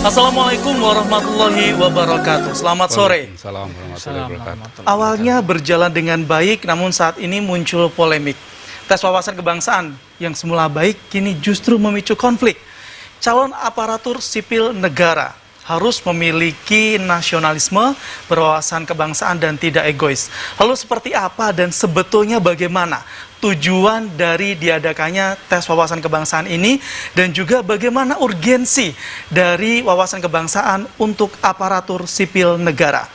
Assalamualaikum warahmatullahi wabarakatuh. Selamat sore. Waalaikumsalam warahmatullahi wabarakatuh. Awalnya berjalan dengan baik, namun saat ini muncul polemik. Tes wawasan kebangsaan yang semula baik kini justru memicu konflik. Calon aparatur sipil negara harus memiliki nasionalisme, berwawasan kebangsaan dan tidak egois. Lalu seperti apa dan sebetulnya bagaimana tujuan dari diadakannya tes wawasan kebangsaan ini, dan juga bagaimana urgensi dari wawasan kebangsaan untuk aparatur sipil negara.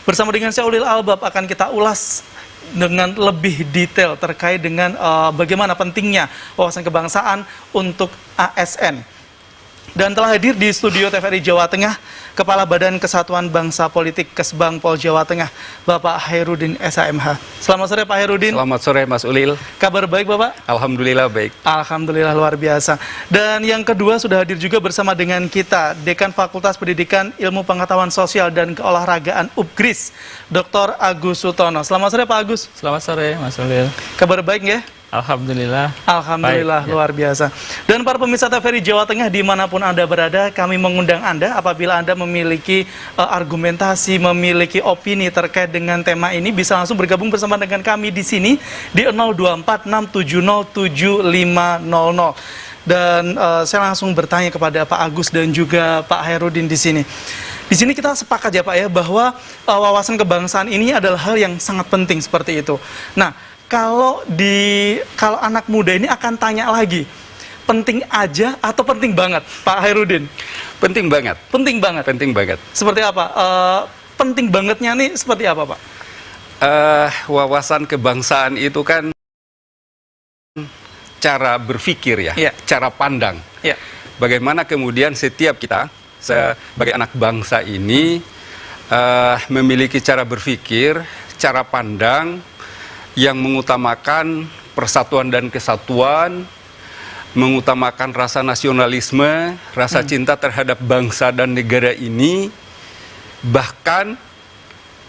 Bersama dengan saya Ulil Albab akan kita ulas dengan lebih detail terkait dengan bagaimana pentingnya wawasan kebangsaan untuk ASN. Dan telah hadir di studio TVRI Jawa Tengah Kepala Badan Kesatuan Bangsa Politik Kesbang Pol Jawa Tengah, Bapak Hairudin SHMH. Selamat sore Pak Hairudin. Selamat sore Mas Ulil. Kabar baik Bapak? Alhamdulillah baik. Alhamdulillah luar biasa. Dan yang kedua sudah hadir juga bersama dengan kita Dekan Fakultas Pendidikan Ilmu Pengetahuan Sosial dan Keolahragaan UPGRIS, Dr. Agus Sutono. Selamat sore Pak Agus. Selamat sore Mas Ulil. Kabar baik ya? Alhamdulillah. Alhamdulillah, baik, luar biasa. Dan para pemirsa TVRI Jawa Tengah dimanapun Anda berada, kami mengundang Anda apabila Anda memiliki argumentasi, memiliki opini terkait dengan tema ini, bisa langsung bergabung bersama dengan kami di sini di 0246707500. Dan saya langsung bertanya kepada Pak Agus dan juga Pak Hairudin di sini. Di sini kita sepakat ya Pak ya bahwa wawasan kebangsaan ini adalah hal yang sangat penting seperti itu. Nah, kalau anak muda ini akan tanya lagi, penting aja atau penting banget, Pak Hairudin? Penting banget. Penting banget. Penting banget. Seperti apa? Penting bangetnya nih seperti apa, Pak? Wawasan kebangsaan itu kan cara berpikir ya, cara pandang. Ya. Bagaimana kemudian setiap kita sebagai anak bangsa ini memiliki cara berpikir, cara pandang yang mengutamakan persatuan dan kesatuan, mengutamakan rasa nasionalisme, rasa cinta terhadap bangsa dan negara ini, bahkan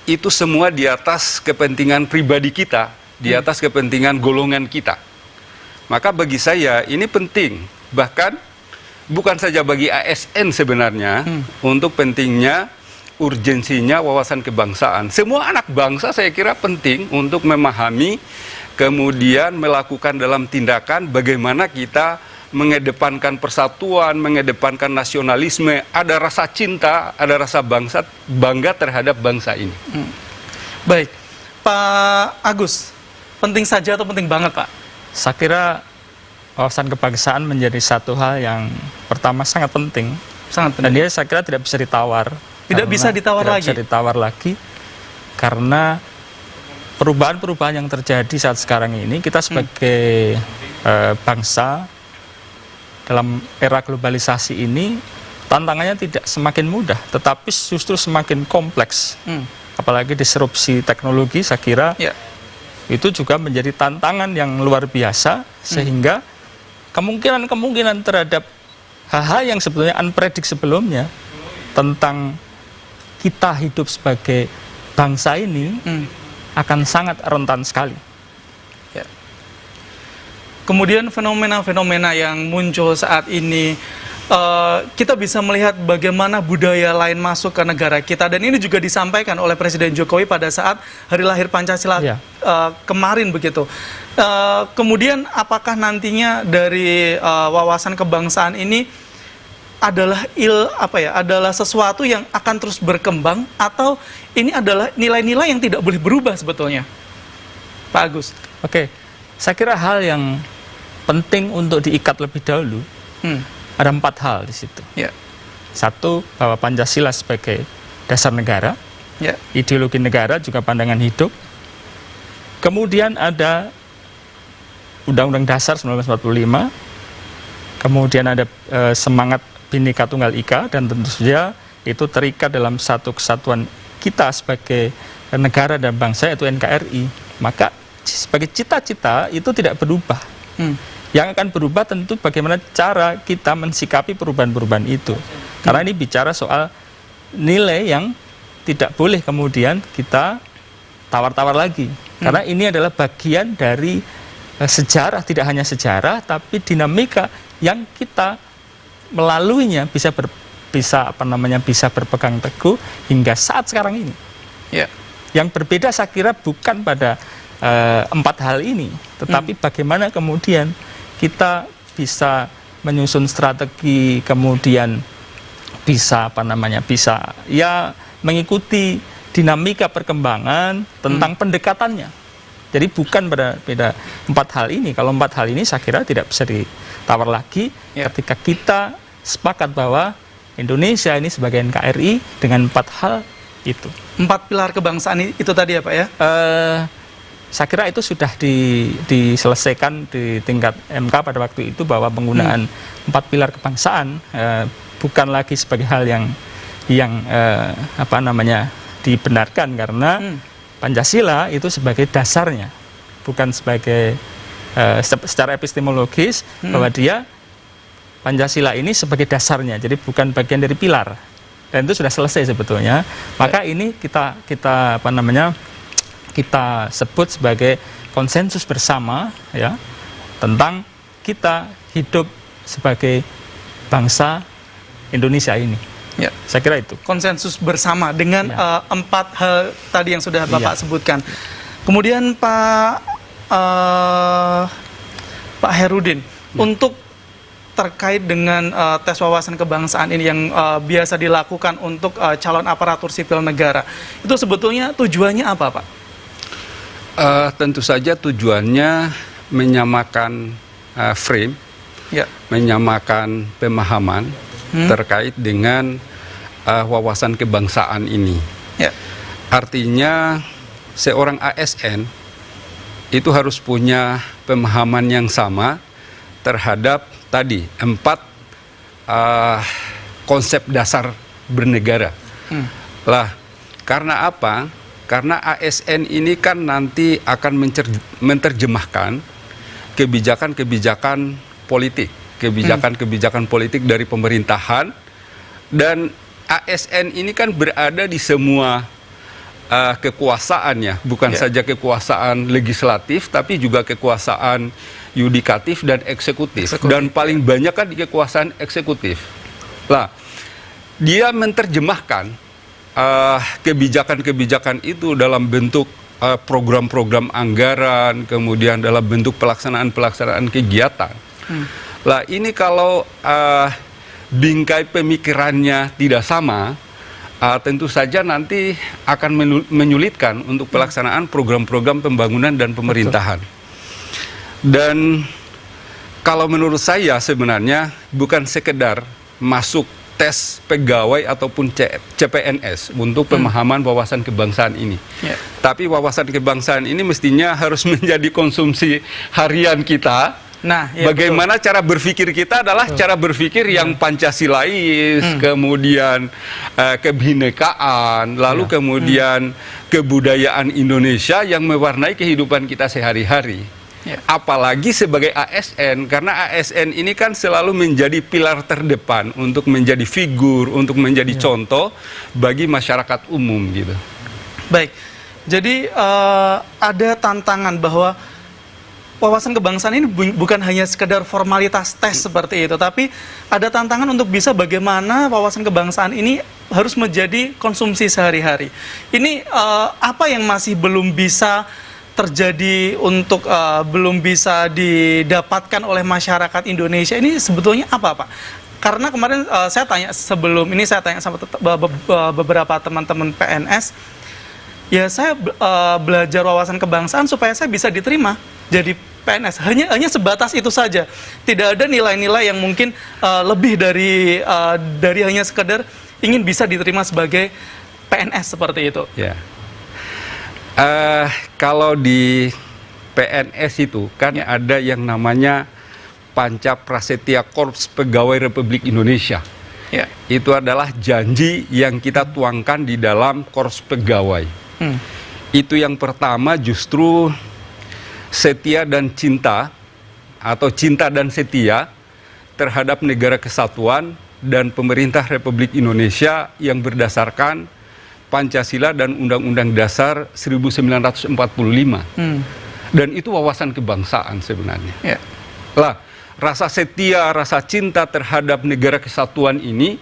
itu semua di atas kepentingan pribadi kita, di atas kepentingan golongan kita. Maka bagi saya ini penting, bahkan bukan saja bagi ASN sebenarnya, untuk pentingnya urgensinya wawasan kebangsaan. Semua anak bangsa saya kira penting untuk memahami, kemudian melakukan dalam tindakan bagaimana kita mengedepankan persatuan, mengedepankan nasionalisme, ada rasa cinta, ada rasa bangga terhadap bangsa ini. Baik, Pak Agus, penting saja atau penting banget Pak? Saya kira wawasan kebangsaan menjadi satu hal yang pertama sangat penting. Sangat penting. Dan dia saya kira tidak bisa ditawar. Tidak bisa ditawar lagi? Tidak bisa ditawar lagi, karena perubahan-perubahan yang terjadi saat sekarang ini, kita sebagai bangsa dalam era globalisasi ini, tantangannya tidak semakin mudah, tetapi justru semakin kompleks. Apalagi disrupsi teknologi, saya kira itu juga menjadi tantangan yang luar biasa, sehingga kemungkinan-kemungkinan terhadap hal-hal yang sebetulnya unpredict sebelumnya tentang kita hidup sebagai bangsa ini akan sangat rentan sekali. Ya. Kemudian fenomena-fenomena yang muncul saat ini, kita bisa melihat bagaimana budaya lain masuk ke negara kita, dan ini juga disampaikan oleh Presiden Jokowi pada saat Hari Lahir Pancasila kemarin begitu. Kemudian apakah nantinya dari wawasan kebangsaan ini adalah sesuatu yang akan terus berkembang, atau ini adalah nilai-nilai yang tidak boleh berubah sebetulnya, Pak Agus? Oke, saya kira hal yang penting untuk diikat lebih dahulu ada 4 hal di situ. Satu, bahwa Pancasila sebagai dasar negara, ideologi negara juga pandangan hidup. Kemudian ada Undang-Undang Dasar 1945, kemudian ada semangat Bhinneka Tunggal Ika, dan tentu saja itu terikat dalam satu kesatuan kita sebagai negara dan bangsa, yaitu NKRI. Maka sebagai cita-cita itu tidak berubah. Yang akan berubah tentu bagaimana cara kita mensikapi perubahan-perubahan itu. Karena ini bicara soal nilai yang tidak boleh kemudian kita tawar-tawar lagi. Karena ini adalah bagian dari sejarah, tidak hanya sejarah, tapi dinamika yang kita melaluinya bisa berpegang teguh hingga saat sekarang ini. Yeah. Yang berbeda saya kira bukan pada 4 hal ini, tetapi bagaimana kemudian kita bisa menyusun strategi, kemudian bisa mengikuti dinamika perkembangan tentang pendekatannya. Jadi bukan pada 4 hal ini. Kalau 4 hal ini saya kira tidak bisa ditawar lagi ketika kita sepakat bahwa Indonesia ini sebagai NKRI dengan 4 hal itu. 4 pilar kebangsaan itu tadi ya Pak ya? Saya kira itu sudah diselesaikan di tingkat MK pada waktu itu, bahwa penggunaan 4 pilar kebangsaan bukan lagi sebagai hal yang dibenarkan, karena Pancasila itu sebagai dasarnya, bukan sebagai secara epistemologis bahwa dia Pancasila ini sebagai dasarnya, jadi bukan bagian dari pilar, dan itu sudah selesai sebetulnya. Maka ini kita sebut sebagai konsensus bersama ya tentang kita hidup sebagai bangsa Indonesia ini. Ya. Saya kira itu konsensus bersama dengan 4 hal tadi yang sudah Bapak sebutkan. Kemudian Pak Herudin, untuk terkait dengan tes wawasan kebangsaan ini yang biasa dilakukan untuk calon aparatur sipil negara, itu sebetulnya tujuannya apa, Pak? Tentu saja tujuannya menyamakan frame, menyamakan pemahaman terkait dengan wawasan kebangsaan ini. Artinya seorang ASN itu harus punya pemahaman yang sama terhadap tadi 4 konsep dasar bernegara. Lah, karena apa? Karena ASN ini kan nanti akan menerjemahkan kebijakan-kebijakan politik, kebijakan-kebijakan politik dari pemerintahan, dan ASN ini kan berada di semua kekuasaannya, bukan saja kekuasaan legislatif, tapi juga kekuasaan yudikatif dan eksekutif. Dan paling banyak kan di kekuasaan eksekutif. Lah, dia menerjemahkan kebijakan-kebijakan itu dalam bentuk program-program anggaran, kemudian dalam bentuk pelaksanaan kegiatan. Lah, ini kalau bingkai pemikirannya tidak sama, tentu saja nanti akan menyulitkan untuk pelaksanaan program-program pembangunan dan pemerintahan. Dan kalau menurut saya sebenarnya bukan sekedar masuk tes pegawai ataupun CPNS untuk pemahaman wawasan kebangsaan ini. Tapi wawasan kebangsaan ini mestinya harus menjadi konsumsi harian kita. Nah, bagaimana cara berpikir kita adalah cara berpikir yang Pancasilais, kemudian kebinekaan, lalu kemudian kebudayaan Indonesia yang mewarnai kehidupan kita sehari-hari. Apalagi sebagai ASN, karena ASN ini kan selalu menjadi pilar terdepan untuk menjadi figur, untuk menjadi contoh bagi masyarakat umum gitu. Baik, jadi ada tantangan bahwa wawasan kebangsaan ini bukan hanya sekedar formalitas tes seperti itu, tapi ada tantangan untuk bisa bagaimana wawasan kebangsaan ini harus menjadi konsumsi sehari-hari. Ini apa yang masih belum bisa terjadi untuk belum bisa didapatkan oleh masyarakat Indonesia ini sebetulnya apa, Pak? Karena kemarin saya tanya sebelum ini, saya tanya sama beberapa teman-teman PNS, ya saya belajar wawasan kebangsaan supaya saya bisa diterima jadi PNS, hanya sebatas itu saja. Tidak ada nilai-nilai yang mungkin lebih dari hanya sekedar ingin bisa diterima sebagai PNS seperti itu. Kalau di PNS itu kan ada yang namanya Panca Prasetya Korps Pegawai Republik Indonesia. Itu adalah janji yang kita tuangkan di dalam Korps Pegawai. Itu yang pertama justru setia dan cinta, atau cinta dan setia terhadap negara kesatuan dan pemerintah Republik Indonesia yang berdasarkan Pancasila dan Undang-Undang Dasar 1945. Dan itu wawasan kebangsaan sebenarnya. Lah, rasa setia, rasa cinta terhadap negara kesatuan ini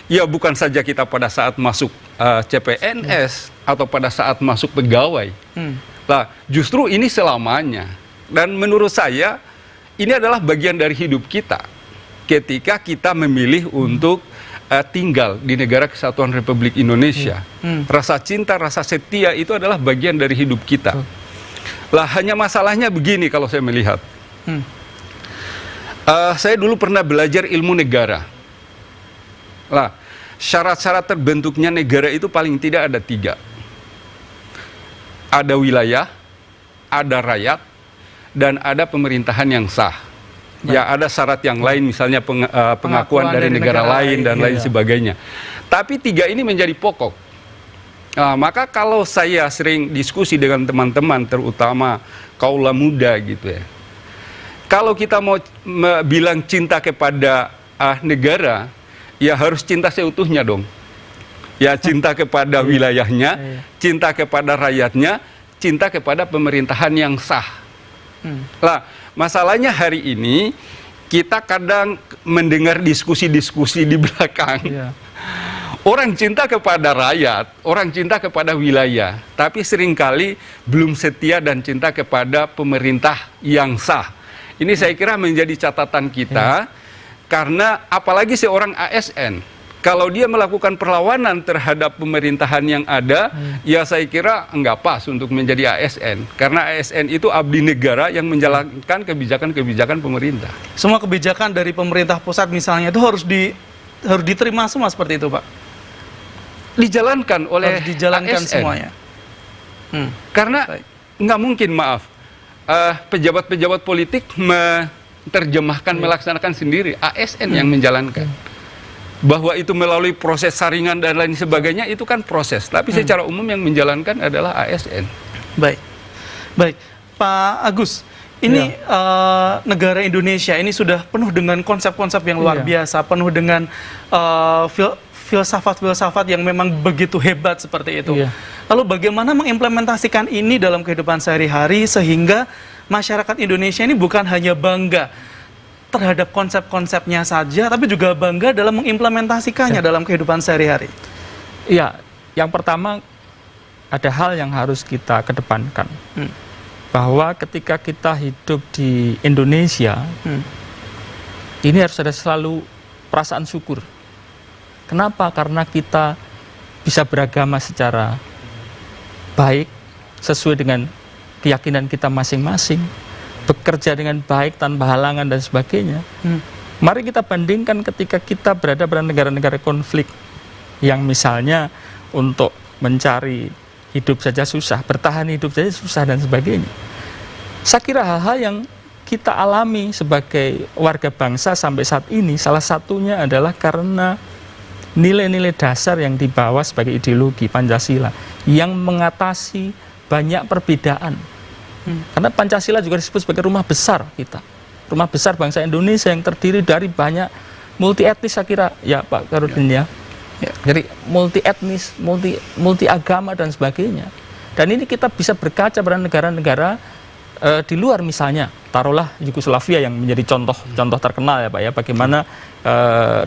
Ya bukan saja kita pada saat masuk CPNS atau pada saat masuk pegawai. Nah, justru ini selamanya. Dan menurut saya ini adalah bagian dari hidup kita. Ketika kita memilih untuk tinggal di negara Kesatuan Republik Indonesia. Rasa cinta, rasa setia itu adalah bagian dari hidup kita. Lah hanya masalahnya begini kalau saya melihat. Saya dulu pernah belajar ilmu negara. Lah, syarat-syarat terbentuknya negara itu paling tidak ada 3. Ada wilayah, ada rakyat, dan ada pemerintahan yang sah. Ya, ada syarat yang lain, misalnya pengakuan dari negara lain dan lain sebagainya. Tapi 3 ini menjadi pokok. Nah, maka kalau saya sering diskusi dengan teman-teman, terutama kaula muda gitu ya. Kalau kita mau bilang cinta kepada negara, ya harus cinta seutuhnya dong. Ya cinta kepada wilayahnya, cinta kepada rakyatnya, cinta kepada pemerintahan yang sah. Lah, masalahnya hari ini kita kadang mendengar diskusi-diskusi di belakang. Orang cinta kepada rakyat, orang cinta kepada wilayah, tapi seringkali belum setia dan cinta kepada pemerintah yang sah. Ini saya kira menjadi catatan kita. Karena apalagi seorang ASN, kalau dia melakukan perlawanan terhadap pemerintahan yang ada, ya saya kira enggak pas untuk menjadi ASN. Karena ASN itu abdi negara yang menjalankan kebijakan-kebijakan pemerintah. Semua kebijakan dari pemerintah pusat misalnya itu harus diterima semua seperti itu, Pak? Dijalankan oleh harus dijalankan ASN. Semuanya. Karena nggak mungkin, maaf, pejabat-pejabat politik terjemahkan, melaksanakan sendiri. ASN yang menjalankan. Bahwa itu melalui proses saringan dan lain sebagainya, itu kan proses. Tapi secara umum yang menjalankan adalah ASN. Baik. Pak Agus, ini negara Indonesia ini sudah penuh dengan konsep-konsep yang luar biasa, penuh dengan filsafat-filsafat yang memang begitu hebat seperti itu. Lalu bagaimana mengimplementasikan ini dalam kehidupan sehari-hari sehingga masyarakat Indonesia ini bukan hanya bangga terhadap konsep-konsepnya saja, tapi juga bangga dalam mengimplementasikannya dalam kehidupan sehari-hari? Iya, yang pertama ada hal yang harus kita kedepankan. Bahwa ketika kita hidup di Indonesia, ini harus ada selalu perasaan syukur. Kenapa? Karena kita bisa beragama secara baik, sesuai dengan keyakinan kita masing-masing, bekerja dengan baik tanpa halangan dan sebagainya. Mari kita bandingkan ketika kita berada pada negara-negara konflik yang misalnya untuk mencari hidup saja susah, bertahan hidup saja susah dan sebagainya. Saya kira hal-hal yang kita alami sebagai warga bangsa sampai saat ini, salah satunya adalah karena nilai-nilai dasar yang dibawa sebagai ideologi Pancasila yang mengatasi banyak perbedaan. Karena Pancasila juga disebut sebagai rumah besar kita. Rumah besar bangsa Indonesia yang terdiri dari banyak multi etnis, saya kira ya Pak Karudin ya. Jadi multi etnis, multi agama dan sebagainya. Dan ini kita bisa berkaca pada negara-negara di luar, misalnya taruhlah Yugoslavia yang menjadi contoh terkenal ya Pak ya, bagaimana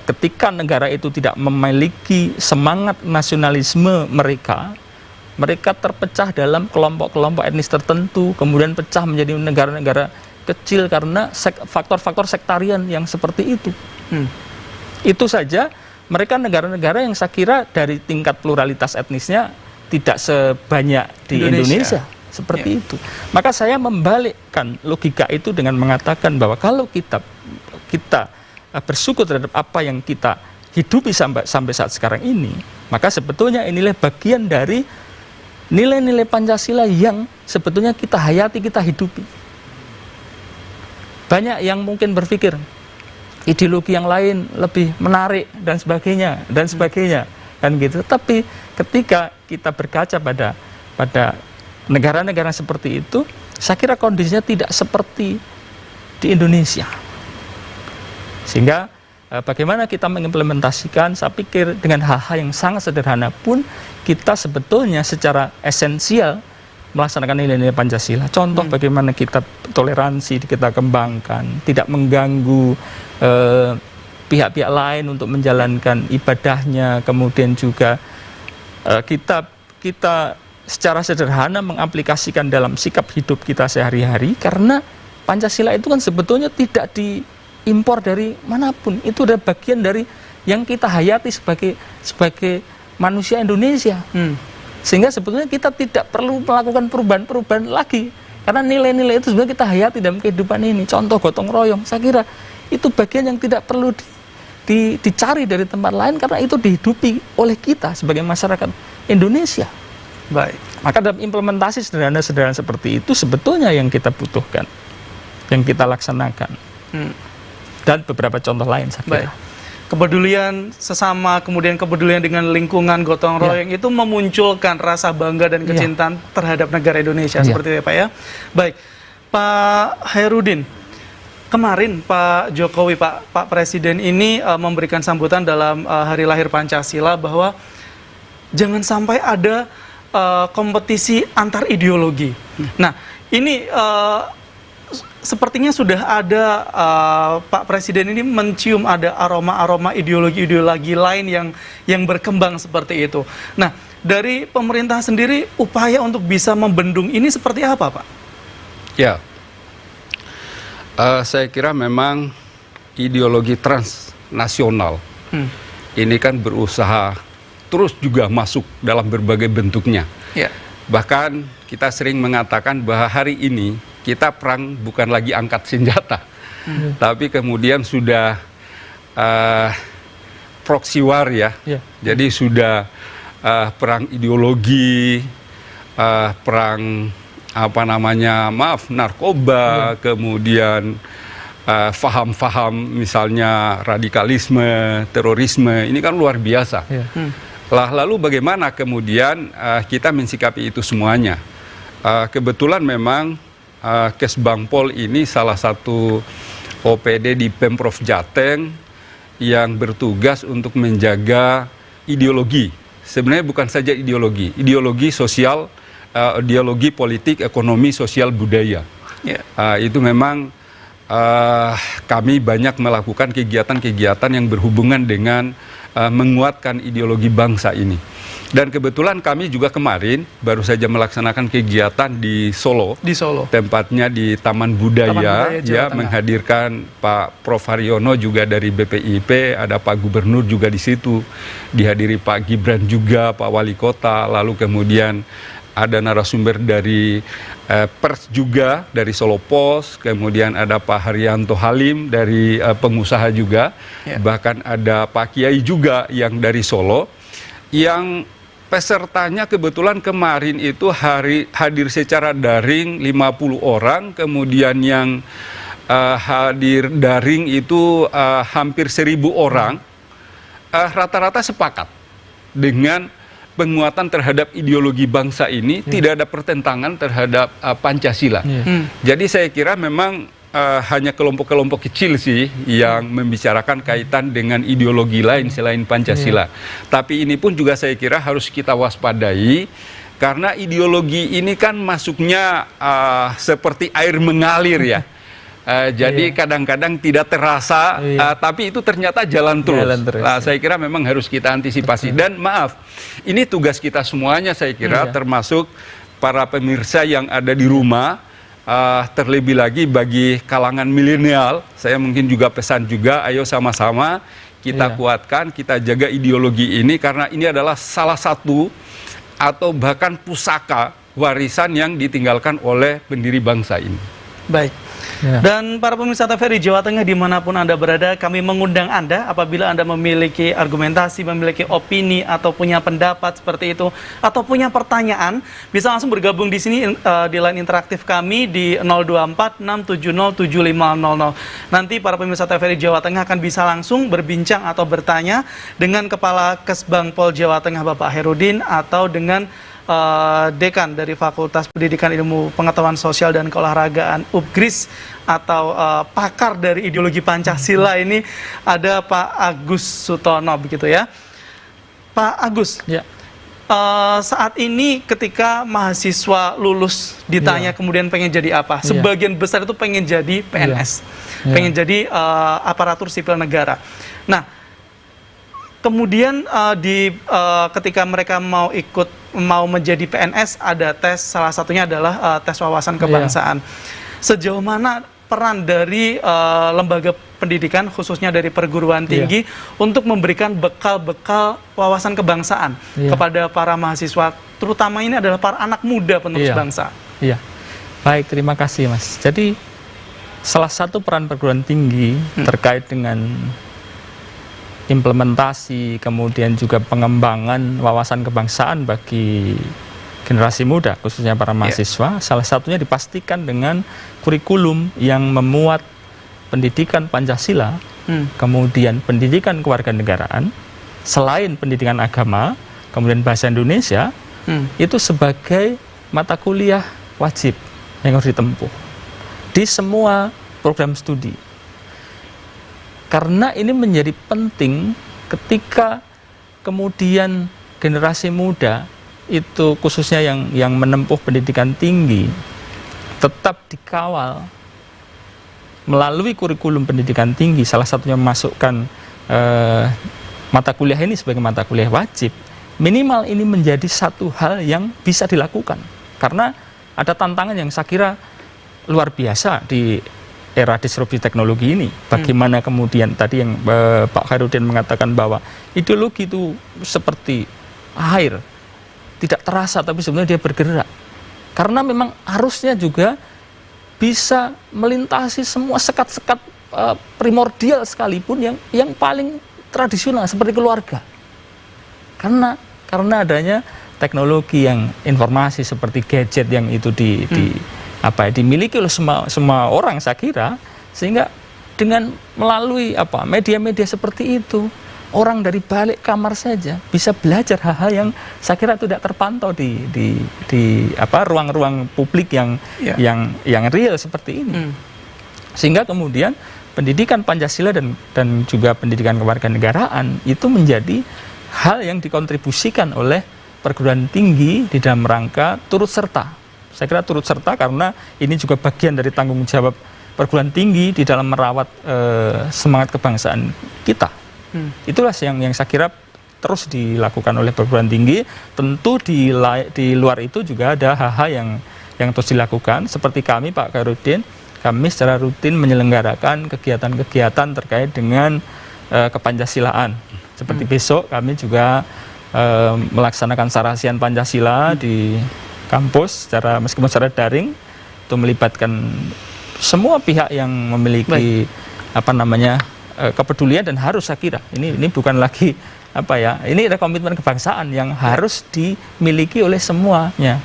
ketika negara itu tidak memiliki semangat nasionalisme mereka terpecah dalam kelompok-kelompok etnis tertentu, kemudian pecah menjadi negara-negara kecil karena faktor-faktor sektarian yang seperti itu. Itu saja, mereka negara-negara yang saya kira dari tingkat pluralitas etnisnya tidak sebanyak di Indonesia. Seperti itu. Maka saya membalikkan logika itu dengan mengatakan bahwa kalau kita bersyukur terhadap apa yang kita hidupi sampai saat sekarang ini, maka sebetulnya inilah bagian dari nilai-nilai Pancasila yang sebetulnya kita hayati, kita hidupi. Banyak yang mungkin berpikir ideologi yang lain lebih menarik dan sebagainya kan gitu. Tapi ketika kita berkaca pada negara-negara seperti itu, saya kira kondisinya tidak seperti di Indonesia. Sehingga bagaimana kita mengimplementasikan, saya pikir dengan hal-hal yang sangat sederhana pun kita sebetulnya secara esensial melaksanakan nilai-nilai Pancasila. Contoh bagaimana kita toleransi kita kembangkan, tidak mengganggu pihak-pihak lain untuk menjalankan ibadahnya, kemudian juga kita secara sederhana mengaplikasikan dalam sikap hidup kita sehari-hari, karena Pancasila itu kan sebetulnya tidak diimpor dari manapun, itu adalah bagian dari yang kita hayati sebagai manusia Indonesia. Sehingga sebetulnya kita tidak perlu melakukan perubahan-perubahan lagi, karena nilai-nilai itu sebenarnya kita hayati dalam kehidupan ini. Contoh gotong royong, saya kira itu bagian yang tidak perlu dicari dari tempat lain, karena itu dihidupi oleh kita sebagai masyarakat Indonesia. Baik. Maka dalam implementasi sederhana-sederhana seperti itu sebetulnya yang kita butuhkan, yang kita laksanakan. Dan beberapa contoh lain saya kira. Baik. Kepedulian sesama, kemudian kepedulian dengan lingkungan, gotong royong itu memunculkan rasa bangga dan kecintaan terhadap negara Indonesia, seperti itu ya Pak ya. Baik, Pak Hairudin, kemarin Pak Jokowi, Pak Presiden ini memberikan sambutan dalam Hari Lahir Pancasila bahwa jangan sampai ada kompetisi antar ideologi. Nah, ini sepertinya sudah ada Pak Presiden ini mencium ada aroma-aroma ideologi-ideologi lain yang berkembang seperti itu. Nah, dari pemerintah sendiri upaya untuk bisa membendung ini seperti apa, Pak? Ya, saya kira memang ideologi transnasional ini kan berusaha terus juga masuk dalam berbagai bentuknya. Ya. Bahkan kita sering mengatakan bahwa hari ini kita perang bukan lagi angkat senjata, tapi kemudian sudah proxy war ya. Jadi sudah perang ideologi, perang narkoba, kemudian faham-faham misalnya radikalisme, terorisme, ini kan luar biasa. Lalu bagaimana kemudian kita mensikapi itu semuanya? Kebetulan memang Kesbangpol ini salah satu OPD di Pemprov Jateng yang bertugas untuk menjaga ideologi. Sebenarnya bukan saja ideologi sosial, ideologi politik, ekonomi, sosial, budaya. Itu memang kami banyak melakukan kegiatan-kegiatan yang berhubungan dengan menguatkan ideologi bangsa ini. Dan kebetulan kami juga kemarin baru saja melaksanakan kegiatan di Solo. Tempatnya di Taman Budaya, menghadirkan Pak Prof Haryono juga dari BPIP, ada Pak Gubernur juga di situ, dihadiri Pak Gibran juga, Pak Wali Kota, lalu kemudian ada narasumber dari pers juga, dari Solo Pos, kemudian ada Pak Haryanto Halim dari pengusaha juga, bahkan ada Pak Kiai juga yang dari Solo, yang pesertanya kebetulan kemarin itu hadir secara daring 50 orang, kemudian yang hadir daring itu hampir 1.000 orang, rata-rata sepakat dengan penguatan terhadap ideologi bangsa ini, tidak ada pertentangan terhadap Pancasila. Jadi saya kira memang hanya kelompok-kelompok kecil sih yang membicarakan kaitan dengan ideologi lain selain Pancasila. Tapi ini pun juga saya kira harus kita waspadai, karena ideologi ini kan masuknya seperti air mengalir ya. Jadi kadang-kadang tidak terasa, tapi itu ternyata jalan terus. Saya kira memang harus kita antisipasi. Dan maaf, ini tugas kita semuanya saya kira, termasuk para pemirsa yang ada di rumah, terlebih lagi bagi kalangan milenial, saya mungkin juga pesan juga, ayo sama-sama kita kuatkan, kita jaga ideologi ini, karena ini adalah salah satu atau bahkan pusaka warisan yang ditinggalkan oleh pendiri bangsa ini. Baik. Dan para pemirsa TVRI Jawa Tengah dimanapun Anda berada, kami mengundang Anda apabila Anda memiliki argumentasi, memiliki opini atau punya pendapat seperti itu, atau punya pertanyaan, bisa langsung bergabung di sini di line interaktif kami di 02467075000. Nanti para pemirsa TVRI Jawa Tengah akan bisa langsung berbincang atau bertanya dengan Kepala Kesbangpol Jawa Tengah Bapak Hairudin, atau dengan Dekan dari Fakultas Pendidikan Ilmu Pengetahuan Sosial dan Keolahragaan UPGRIS, atau pakar dari ideologi Pancasila ini ada Pak Agus Sutono, begitu ya. Pak Agus, saat ini ketika mahasiswa lulus ditanya kemudian pengen jadi apa, sebagian besar itu pengen jadi PNS, pengen jadi aparatur sipil negara. Nah, kemudian ketika mereka mau menjadi PNS, ada tes, salah satunya adalah tes wawasan kebangsaan. Sejauh mana peran dari lembaga pendidikan, khususnya dari perguruan tinggi, untuk memberikan bekal-bekal wawasan kebangsaan kepada para mahasiswa, terutama ini adalah para anak muda penerus bangsa? Iya, baik, terima kasih Mas. Jadi salah satu peran perguruan tinggi terkait dengan implementasi, kemudian juga pengembangan wawasan kebangsaan bagi generasi muda, khususnya para mahasiswa, salah satunya dipastikan dengan kurikulum yang memuat pendidikan Pancasila, kemudian pendidikan kewarganegaraan, selain pendidikan agama, kemudian bahasa Indonesia, itu sebagai mata kuliah wajib yang harus ditempuh di semua program studi. Karena ini menjadi penting ketika kemudian generasi muda itu khususnya yang menempuh pendidikan tinggi tetap dikawal melalui kurikulum pendidikan tinggi, salah satunya memasukkan mata kuliah ini sebagai mata kuliah wajib. Minimal ini menjadi satu hal yang bisa dilakukan, karena ada tantangan yang saya kira luar biasa di era disrupsi teknologi ini. Bagaimana kemudian tadi yang Pak Khairuddin mengatakan bahwa ideologi itu seperti air, tidak terasa tapi sebenarnya dia bergerak. Karena memang arusnya juga bisa melintasi semua sekat-sekat primordial sekalipun yang paling tradisional seperti keluarga. Karena adanya teknologi yang informasi seperti gadget yang itu dimiliki oleh semua orang, saya kira, sehingga dengan melalui media-media seperti itu, orang dari balik kamar saja bisa belajar hal-hal yang saya kira tidak terpantau di ruang-ruang publik yang real seperti ini. Sehingga kemudian pendidikan Pancasila dan juga pendidikan kewarganegaraan itu menjadi hal yang dikontribusikan oleh perguruan tinggi di dalam rangka turut serta. Saya kira turut serta karena ini juga bagian dari tanggung jawab perguruan tinggi di dalam merawat semangat kebangsaan kita. Itulah yang saya kira terus dilakukan oleh perguruan tinggi. Tentu di luar itu juga ada hal-hal yang terus dilakukan. Seperti kami, Pak Khairuddin, kami secara rutin menyelenggarakan kegiatan-kegiatan terkait dengan kepancasilaan. Seperti besok kami juga melaksanakan sarasian Pancasila di kampus meskipun secara daring, itu melibatkan semua pihak yang memiliki kepedulian dan harus, saya kira ini bukan lagi ini ada komitmen kebangsaan yang harus dimiliki oleh semuanya.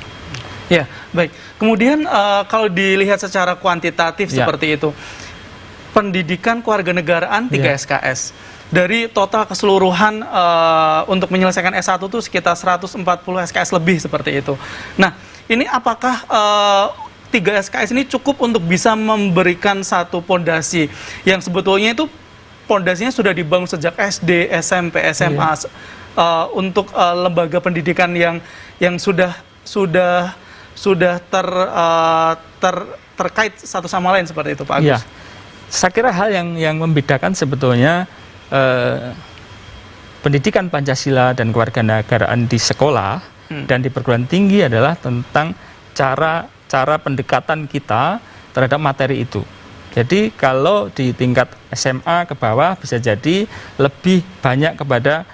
Ya, baik. Kemudian kalau dilihat secara kuantitatif seperti itu, pendidikan kewarganegaraan 3 SKS. Dari total keseluruhan untuk menyelesaikan S1 itu sekitar 140 SKS lebih seperti itu. Nah, ini apakah 3 SKS ini cukup untuk bisa memberikan satu pondasi yang sebetulnya itu pondasinya sudah dibangun sejak SD, SMP, SMA untuk lembaga pendidikan yang sudah terkait satu sama lain seperti itu, Pak Agus? Ya, saya kira hal yang membedakan sebetulnya pendidikan Pancasila dan kewarganegaraan di sekolah dan di perguruan tinggi adalah tentang cara pendekatan kita terhadap materi itu. Jadi kalau di tingkat SMA ke bawah bisa jadi lebih banyak kepada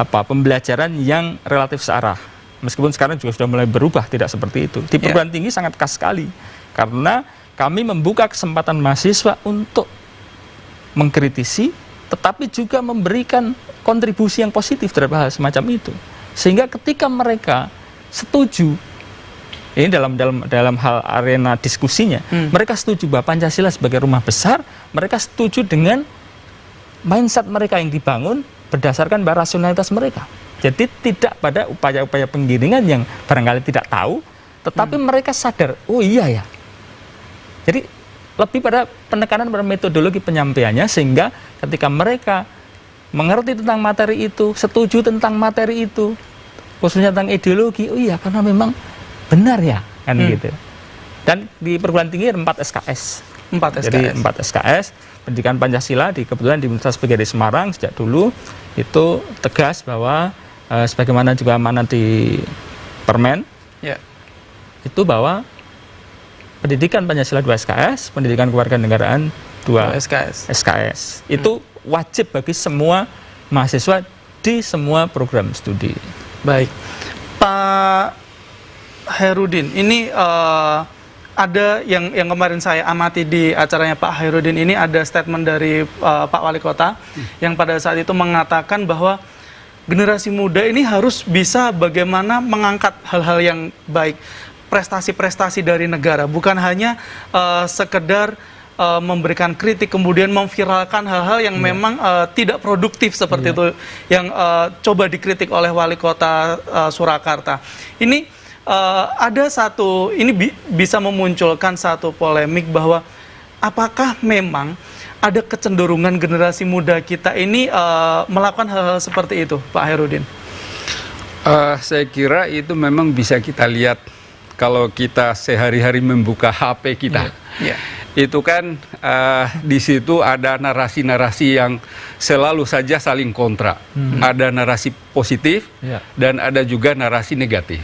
pembelajaran yang relatif searah. Meskipun sekarang juga sudah mulai berubah, tidak seperti itu. Di perguruan tinggi sangat khas sekali, karena kami membuka kesempatan mahasiswa untuk mengkritisi, tetapi juga memberikan kontribusi yang positif terhadap hal semacam itu. Sehingga ketika mereka setuju, ini dalam hal arena diskusinya, mereka setuju bahwa Pancasila sebagai rumah besar, mereka setuju dengan mindset mereka yang dibangun berdasarkan rasionalitas mereka. Jadi tidak pada upaya-upaya penggiringan yang barangkali tidak tahu, tetapi mereka sadar, oh iya ya. Jadi lebih pada penekanan pada metodologi penyampaiannya, sehingga ketika mereka mengerti tentang materi itu, setuju tentang materi itu, khususnya tentang ideologi, oh iya karena memang benar ya, kan gitu. Dan di perguruan tinggi ada 4 SKS. 4 SKS. Jadi 4 SKS. Pendidikan Pancasila kebetulan di Universitas PGRI Semarang sejak dulu itu tegas bahwa sebagaimana juga amanat di Permen, itu bahwa pendidikan Pancasila 2 SKS, pendidikan kewarganegaraan 2 SKS. Itu wajib bagi semua mahasiswa di semua program studi. Baik, Pak Hairudin, ini ada yang kemarin saya amati di acaranya Pak Hairudin ini, ada statement dari Pak Wali Kota yang pada saat itu mengatakan bahwa generasi muda ini harus bisa bagaimana mengangkat hal-hal yang baik, prestasi-prestasi dari negara, bukan hanya sekedar memberikan kritik kemudian memviralkan hal-hal yang memang tidak produktif seperti itu yang coba dikritik oleh Wali Kota Surakarta. Ini ada satu, ini bisa memunculkan satu polemik bahwa apakah memang ada kecenderungan generasi muda kita ini melakukan hal-hal seperti itu, Pak Hairudin? Saya kira itu memang bisa kita lihat kalau kita sehari-hari membuka HP kita. Itu kan di situ ada narasi-narasi yang selalu saja saling kontra. Ada narasi positif dan ada juga narasi negatif.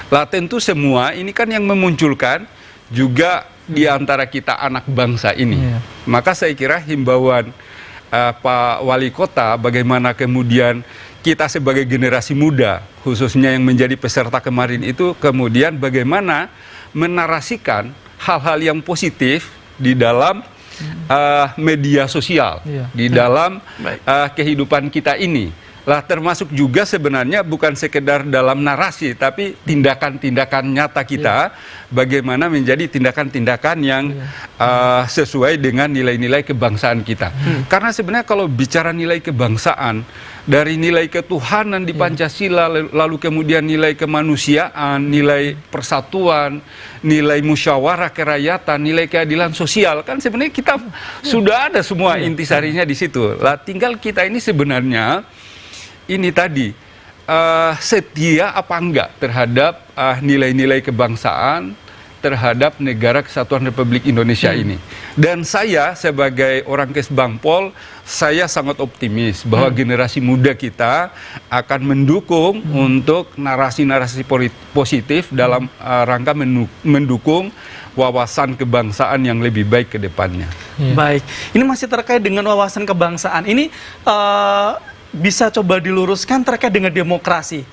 Lah tentu semua ini kan yang memunculkan juga di antara kita anak bangsa ini. Maka saya kira himbauan Pak Wali Kota bagaimana kemudian kita sebagai generasi muda khususnya yang menjadi peserta kemarin itu kemudian bagaimana menarasikan hal-hal yang positif di dalam media sosial, di dalam kehidupan kita ini. Lah termasuk juga sebenarnya bukan sekedar dalam narasi, tapi tindakan-tindakan nyata kita, bagaimana menjadi tindakan-tindakan yang sesuai dengan nilai-nilai kebangsaan kita. Karena sebenarnya kalau bicara nilai kebangsaan, dari nilai ketuhanan di Pancasila, lalu kemudian nilai kemanusiaan, nilai persatuan, nilai musyawarah kerakyatan, nilai keadilan sosial, kan sebenarnya kita sudah ada semua intisarinya di situ. Lah tinggal kita ini sebenarnya ini tadi setia apa enggak terhadap nilai-nilai kebangsaan, terhadap negara kesatuan Republik Indonesia ini. Dan saya sebagai orang Kesbangpol, saya sangat optimis bahwa generasi muda kita akan mendukung untuk narasi-narasi positif dalam rangka mendukung wawasan kebangsaan yang lebih baik ke depannya. Baik, ini masih terkait dengan wawasan kebangsaan. Ini bisa coba diluruskan terkait dengan demokrasi.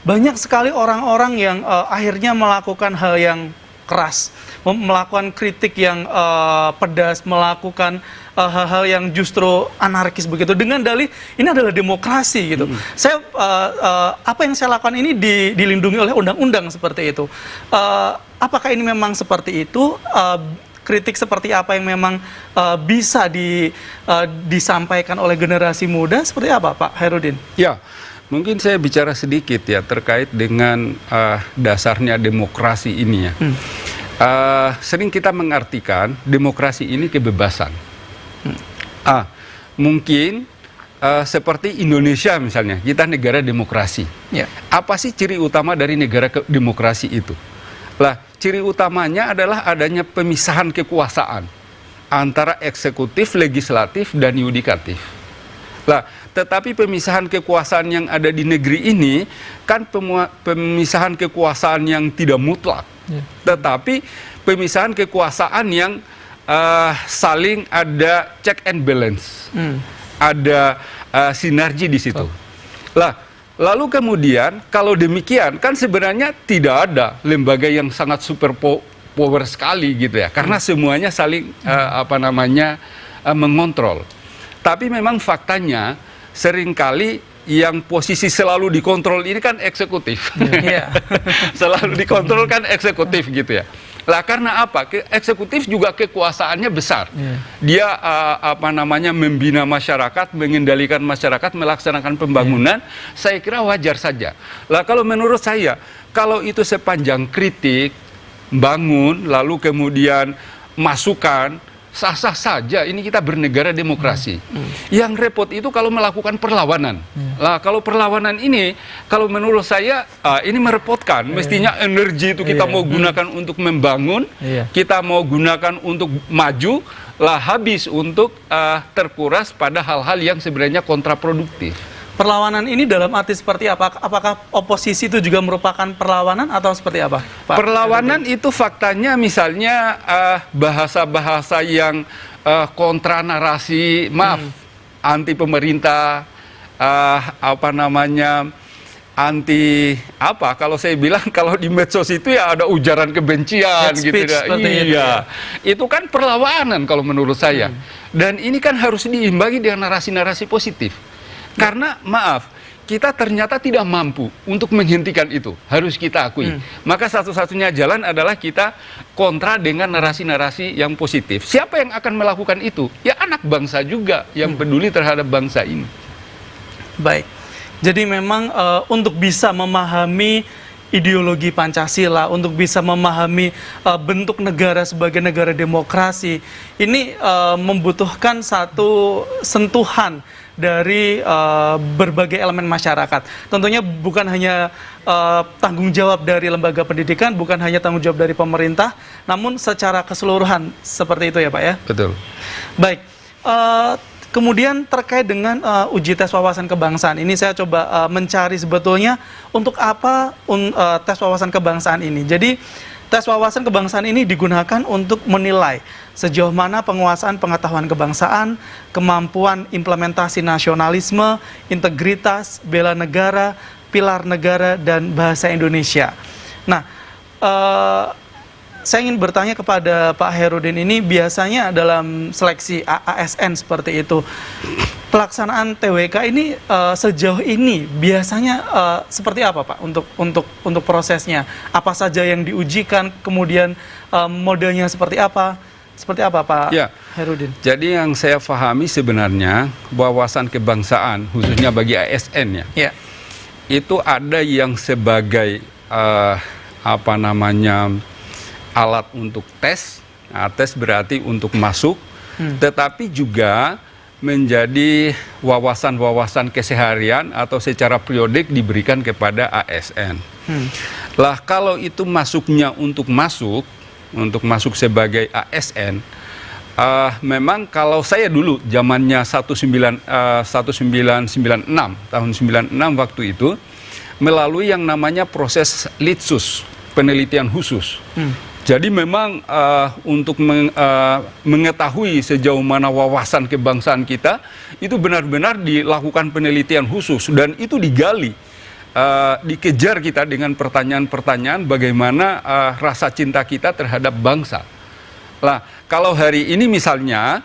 Banyak sekali orang-orang yang akhirnya melakukan hal yang keras, melakukan kritik yang pedas, melakukan hal-hal yang justru anarkis begitu dengan dalih ini adalah demokrasi gitu. Saya apa yang saya lakukan ini dilindungi oleh undang-undang seperti itu. Apakah ini memang seperti itu? Kritik seperti apa yang memang bisa disampaikan oleh generasi muda seperti apa, Pak Hairudin? Ya, mungkin saya bicara sedikit ya terkait dengan dasarnya demokrasi ini ya. Sering kita mengartikan demokrasi ini kebebasan. Mungkin seperti Indonesia misalnya, kita negara demokrasi. Apa sih ciri utama dari negara demokrasi itu? Lah, ciri utamanya adalah adanya pemisahan kekuasaan antara eksekutif, legislatif, dan yudikatif. Lah, tetapi pemisahan kekuasaan yang ada di negeri ini kan pemisahan kekuasaan yang tidak mutlak, tetapi pemisahan kekuasaan yang saling ada check and balance, ada sinergi di situ. Lah, lalu kemudian kalau demikian kan sebenarnya tidak ada lembaga yang sangat super power sekali gitu ya, karena semuanya saling mengontrol. Tapi memang faktanya seringkali yang posisi selalu dikontrol ini kan eksekutif. Selalu dikontrol kan eksekutif gitu ya. Lah karena apa? Eksekutif juga kekuasaannya besar. Dia membina masyarakat, mengendalikan masyarakat, melaksanakan pembangunan. Saya kira wajar saja. Lah kalau menurut saya, kalau itu sepanjang kritik, bangun, lalu kemudian masukan, sah-sah saja, ini kita bernegara demokrasi. Yang repot itu kalau melakukan perlawanan. Lah kalau perlawanan ini, kalau menurut saya ini merepotkan. Mestinya energi itu kita mau gunakan untuk membangun, kita mau gunakan untuk maju, lah habis untuk terkuras pada hal-hal yang sebenarnya kontraproduktif. Perlawanan ini dalam arti seperti apa? Apakah oposisi itu juga merupakan perlawanan atau seperti apa, Pak? Perlawanan itu faktanya misalnya bahasa-bahasa yang kontra narasi, anti pemerintah, anti apa? Kalau saya bilang kalau di medsos itu ya ada ujaran kebencian gitu ya. Iya. Itu kan perlawanan kalau menurut saya. Dan ini kan harus diimbangi dengan narasi-narasi positif. Karena maaf, kita ternyata tidak mampu untuk menghentikan itu, harus kita akui. Maka satu-satunya jalan adalah kita kontra dengan narasi-narasi yang positif. Siapa yang akan melakukan itu? Ya anak bangsa juga yang peduli terhadap bangsa ini. Baik, jadi memang untuk bisa memahami ideologi Pancasila, untuk bisa memahami bentuk negara sebagai negara demokrasi, ini membutuhkan satu sentuhan dari berbagai elemen masyarakat. Tentunya bukan hanya tanggung jawab dari lembaga pendidikan, bukan hanya tanggung jawab dari pemerintah, namun secara keseluruhan seperti itu ya Pak ya? Betul. Baik, kemudian terkait dengan uji tes wawasan kebangsaan, ini saya coba mencari sebetulnya untuk apa tes wawasan kebangsaan ini. Jadi tes wawasan kebangsaan ini digunakan untuk menilai sejauh mana penguasaan pengetahuan kebangsaan, kemampuan implementasi nasionalisme, integritas, bela negara, pilar negara, dan bahasa Indonesia. Nah, saya ingin bertanya kepada Pak Herudin, ini biasanya dalam seleksi ASN seperti itu, pelaksanaan TWK ini sejauh ini biasanya seperti apa Pak untuk prosesnya? Apa saja yang diujikan, kemudian modelnya seperti apa? Seperti apa Pak Herudin? Jadi yang saya pahami sebenarnya wawasan kebangsaan khususnya bagi ASN itu ada yang sebagai alat untuk tes. Nah, tes berarti untuk masuk, tetapi juga menjadi wawasan-wawasan keseharian atau secara periodik diberikan kepada ASN. Lah kalau itu masuknya untuk masuk sebagai ASN, memang kalau saya dulu zamannya 1996 tahun 96 waktu itu melalui yang namanya proses litsus, penelitian khusus. Jadi memang untuk mengetahui sejauh mana wawasan kebangsaan kita itu benar-benar dilakukan penelitian khusus dan itu digali, dikejar kita dengan pertanyaan-pertanyaan bagaimana rasa cinta kita terhadap bangsa. Lah, kalau hari ini misalnya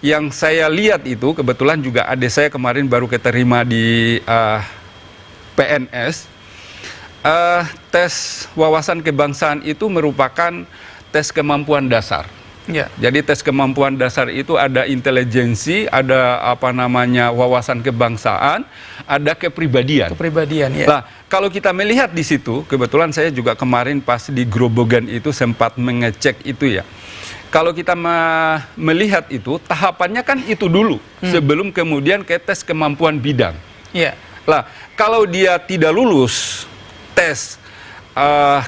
yang saya lihat itu kebetulan juga adik saya kemarin baru keterima di PNS. Tes wawasan kebangsaan itu merupakan tes kemampuan dasar. Jadi tes kemampuan dasar itu ada intelijensi, ada wawasan kebangsaan, ada kepribadian. Nah, kalau kita melihat di situ, kebetulan saya juga kemarin pas di Grobogan itu sempat mengecek itu ya. Kalau kita melihat itu tahapannya kan itu dulu sebelum kemudian ke tes kemampuan bidang. Lah, kalau dia tidak lulus tes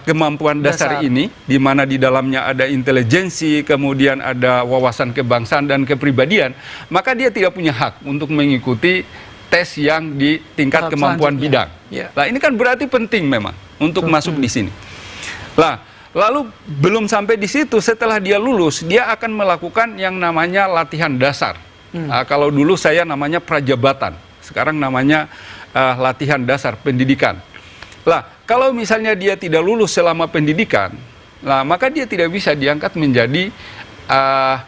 kemampuan dasar ini, di mana di dalamnya ada intelijensi, kemudian ada wawasan kebangsaan dan kepribadian, maka dia tidak punya hak untuk mengikuti tes yang di tingkat kemampuan bidang. Nah, ini kan berarti penting memang untuk masuk di sini. Lah, lalu belum sampai di situ, setelah dia lulus, dia akan melakukan yang namanya latihan dasar. Kalau dulu saya namanya prajabatan, sekarang namanya latihan dasar pendidikan. Lah, kalau misalnya dia tidak lulus selama pendidikan, lah maka dia tidak bisa diangkat menjadi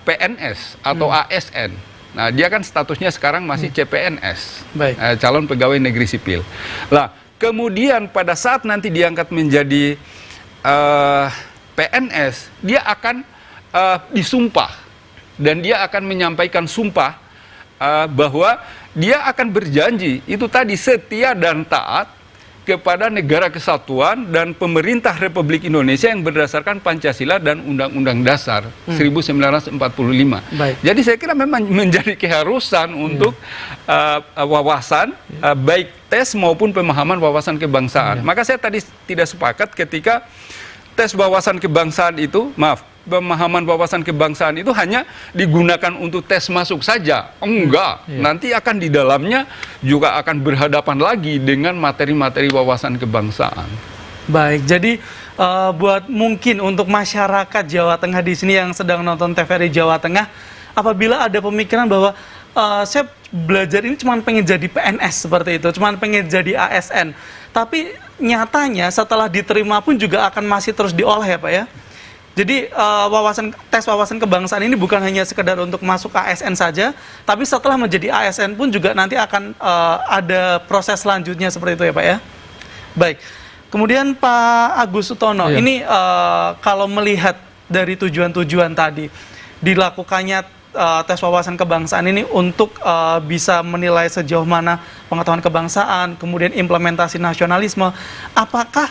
PNS atau ASN. Nah, dia kan statusnya sekarang masih CPNS, calon pegawai negeri sipil. Lah, kemudian pada saat nanti diangkat menjadi PNS, dia akan disumpah dan dia akan menyampaikan sumpah bahwa dia akan berjanji itu tadi setia dan taat kepada negara kesatuan dan pemerintah Republik Indonesia yang berdasarkan Pancasila dan Undang-Undang Dasar 1945. Baik. Jadi saya kira memang menjadi keharusan untuk wawasan, baik tes maupun pemahaman wawasan kebangsaan. Maka saya tadi tidak sepakat ketika tes wawasan kebangsaan itu, pemahaman wawasan kebangsaan itu hanya digunakan untuk tes masuk saja. Enggak, nanti akan di dalamnya juga akan berhadapan lagi dengan materi-materi wawasan kebangsaan. Baik, jadi buat mungkin untuk masyarakat Jawa Tengah di sini yang sedang nonton TVRI Jawa Tengah, apabila ada pemikiran bahwa saya belajar ini cuma pengen jadi PNS seperti itu, cuma pengen jadi ASN, tapi nyatanya setelah diterima pun juga akan masih terus diolah ya Pak ya. Jadi tes wawasan kebangsaan ini bukan hanya sekedar untuk masuk ASN saja, tapi setelah menjadi ASN pun juga nanti akan ada proses selanjutnya seperti itu ya Pak ya. Baik, kemudian Pak Agus Sutono, ini kalau melihat dari tujuan-tujuan tadi, dilakukannya tes wawasan kebangsaan ini untuk bisa menilai sejauh mana pengetahuan kebangsaan, kemudian implementasi nasionalisme, apakah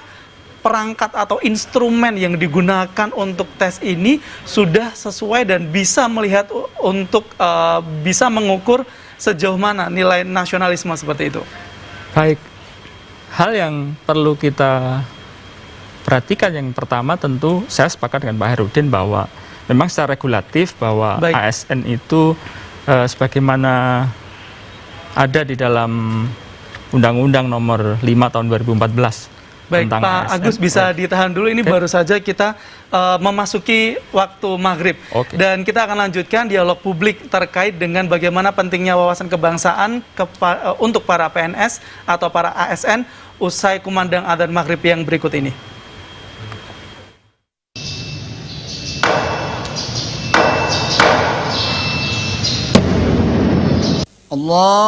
perangkat atau instrumen yang digunakan untuk tes ini sudah sesuai dan bisa melihat untuk bisa mengukur sejauh mana nilai nasionalisme seperti itu? Baik, hal yang perlu kita perhatikan yang pertama tentu saya sepakat dengan Pak Herudin bahwa memang secara regulatif bahwa ASN itu sebagaimana ada di dalam Undang-Undang Nomor 5 Tahun 2014. Baik, Pak ASN. Agus bisa ditahan dulu, ini baru saja kita memasuki waktu maghrib. Dan kita akan lanjutkan dialog publik terkait dengan bagaimana pentingnya wawasan kebangsaan untuk para PNS atau para ASN usai kumandang adzan maghrib yang berikut ini. Allahu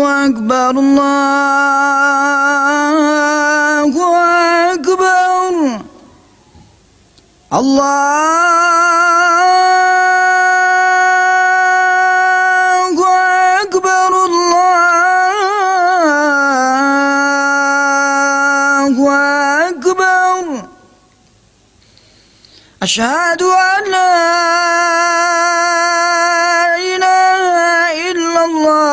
Akbar, Allahu Akbar, Allahu Akbar, Allahu Akbar. Asyhadu an la ilaha illallah.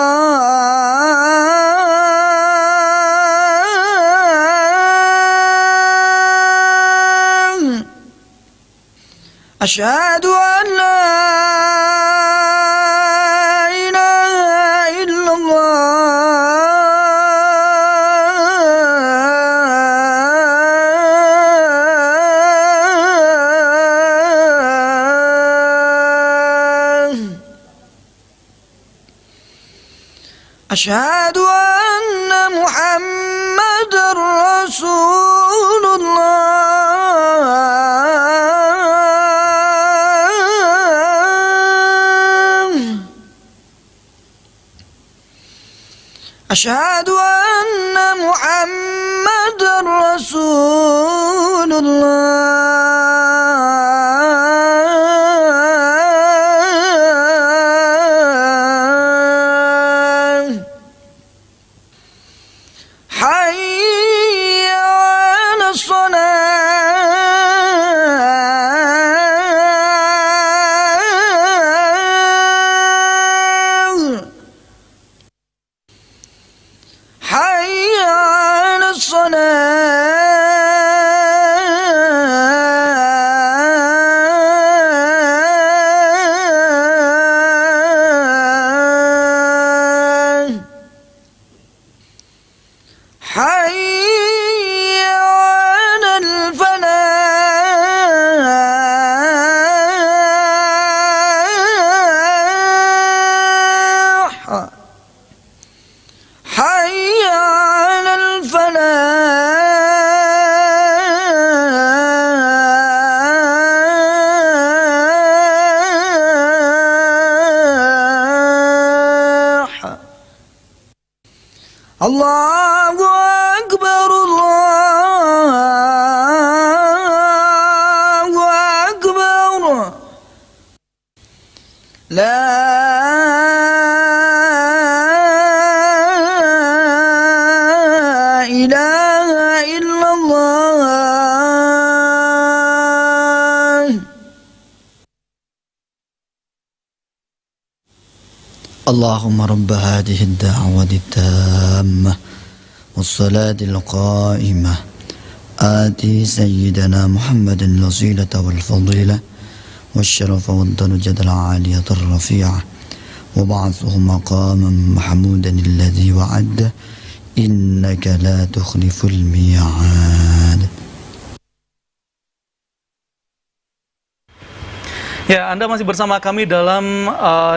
Asyhadu an la ilaha illallah. Asyhadu anna Muhammadar Rasulullah. Asyhadu anna Muhammadar Rasulullah. Hayya 'alas shalah. Hayya 'alas shalah. Hayya 'alal falah. Hayya 'alal falah. Allahu Akbar, Allahu Akbar. La اللهم رب هذه الدعوة التامة والصلاة القائمة آتي سيدنا محمد الوسيلة والفضيلة والشرف والدرجة العالية الرفيعة وبعثه مقاما محمودا الذي وعده إنك لا تخلف الميعاد. Ya, Anda masih bersama kami dalam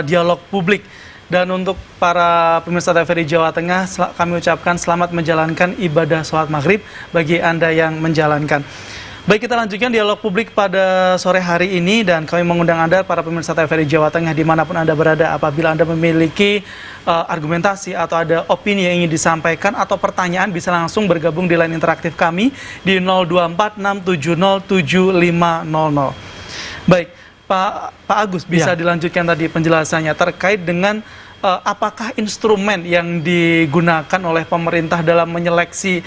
dialog publik. Dan untuk para pemirsa TVRI Jawa Tengah, kami ucapkan selamat menjalankan ibadah sholat maghrib bagi Anda yang menjalankan. Baik, kita lanjutkan dialog publik pada sore hari ini, dan kami mengundang Anda, para pemirsa TVRI Jawa Tengah, dimanapun Anda berada, apabila Anda memiliki argumentasi atau ada opini yang ingin disampaikan atau pertanyaan, bisa langsung bergabung di line interaktif kami di 0246707500. Baik, Pak Agus, bisa dilanjutkan tadi penjelasannya terkait dengan apakah instrumen yang digunakan oleh pemerintah dalam menyeleksi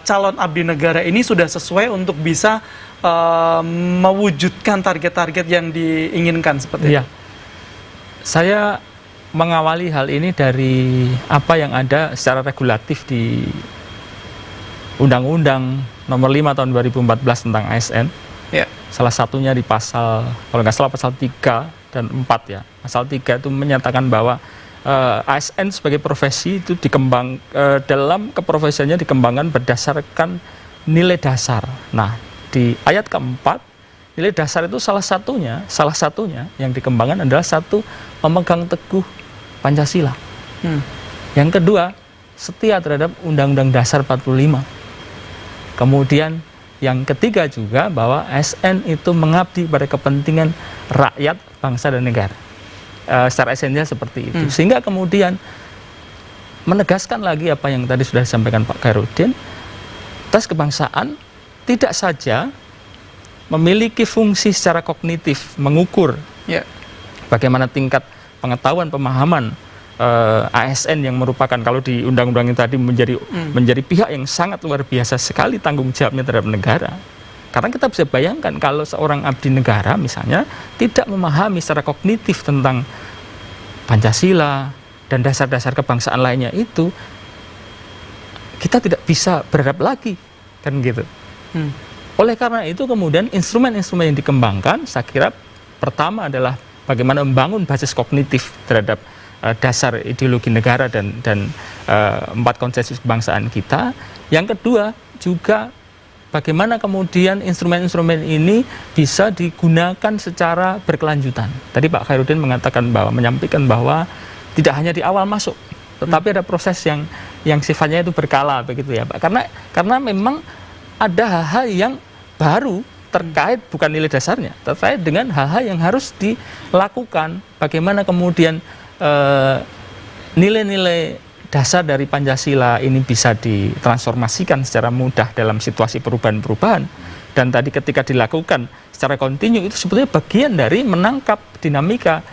calon abdi negara ini sudah sesuai untuk bisa mewujudkan target-target yang diinginkan seperti itu? Saya mengawali hal ini dari apa yang ada secara regulatif di Undang-Undang Nomor 5 Tahun 2014 tentang ASN. Salah satunya di pasal, kalau nggak salah pasal 3 dan 4 ya. Pasal 3 itu menyatakan bahwa ASN sebagai profesi itu dalam keprofesiannya dikembangkan berdasarkan nilai dasar. Nah, di ayat keempat, nilai dasar itu salah satunya yang dikembangkan adalah satu, memegang teguh Pancasila. Yang kedua, setia terhadap Undang-Undang Dasar 45. Kemudian yang ketiga juga bahwa ASN itu mengabdi pada kepentingan rakyat, bangsa dan negara. Secara esensial seperti itu. Sehingga kemudian menegaskan lagi apa yang tadi sudah disampaikan Pak Khairuddin, tes kebangsaan tidak saja memiliki fungsi secara kognitif, mengukur bagaimana tingkat pengetahuan, pemahaman ASN yang merupakan, kalau di undang-undang ini tadi menjadi pihak yang sangat luar biasa sekali tanggung jawabnya terhadap negara. Karena kita bisa bayangkan kalau seorang abdi negara misalnya tidak memahami secara kognitif tentang Pancasila dan dasar-dasar kebangsaan lainnya itu, kita tidak bisa berharap lagi, kan gitu. Oleh karena itu kemudian instrumen-instrumen yang dikembangkan, saya kira pertama adalah bagaimana membangun basis kognitif terhadap dasar ideologi negara dan 4 konsensus kebangsaan kita. Yang kedua juga bagaimana kemudian instrumen-instrumen ini bisa digunakan secara berkelanjutan. Tadi Pak Khairuddin menyampaikan bahwa tidak hanya di awal masuk, tetapi ada proses yang sifatnya itu berkala, begitu ya Pak. Karena memang ada hal-hal yang baru terkait bukan nilai dasarnya, terkait dengan hal-hal yang harus dilakukan. Bagaimana kemudian nilai-nilai dasar dari Pancasila ini bisa ditransformasikan secara mudah dalam situasi perubahan-perubahan. Dan tadi ketika dilakukan secara kontinu itu sebetulnya bagian dari menangkap dinamika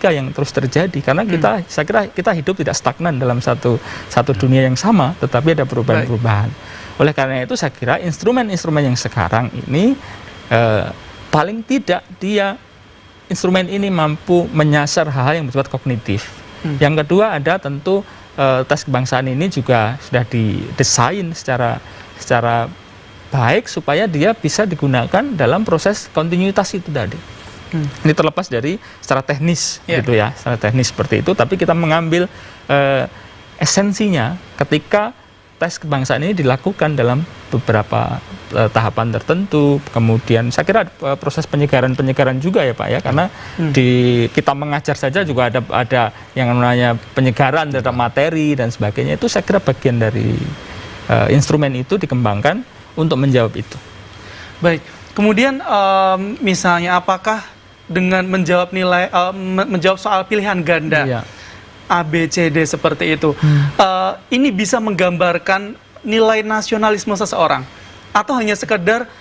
yang terus terjadi. Karena saya kira kita hidup tidak stagnan dalam satu dunia yang sama, tetapi ada perubahan-perubahan. Oleh karena itu saya kira instrumen-instrumen yang sekarang ini paling tidak instrumen ini mampu menyasar hal-hal yang bersifat kognitif. Yang kedua ada tentu tes kebangsaan ini juga sudah didesain secara baik supaya dia bisa digunakan dalam proses kontinuitas itu tadi. Ini terlepas dari secara teknis gitu ya, secara teknis seperti itu, tapi kita mengambil esensinya ketika tes kebangsaan ini dilakukan dalam beberapa tahapan tertentu. Kemudian saya kira proses penyegaran juga ya Pak ya, karena kita mengajar saja juga ada yang namanya penyegaran terhadap materi dan sebagainya. Itu saya kira bagian dari instrumen itu dikembangkan untuk menjawab itu. Baik, kemudian misalnya apakah dengan menjawab soal pilihan ganda A, B, C, D seperti itu, ini bisa menggambarkan nilai nasionalisme seseorang? Atau hanya sekedar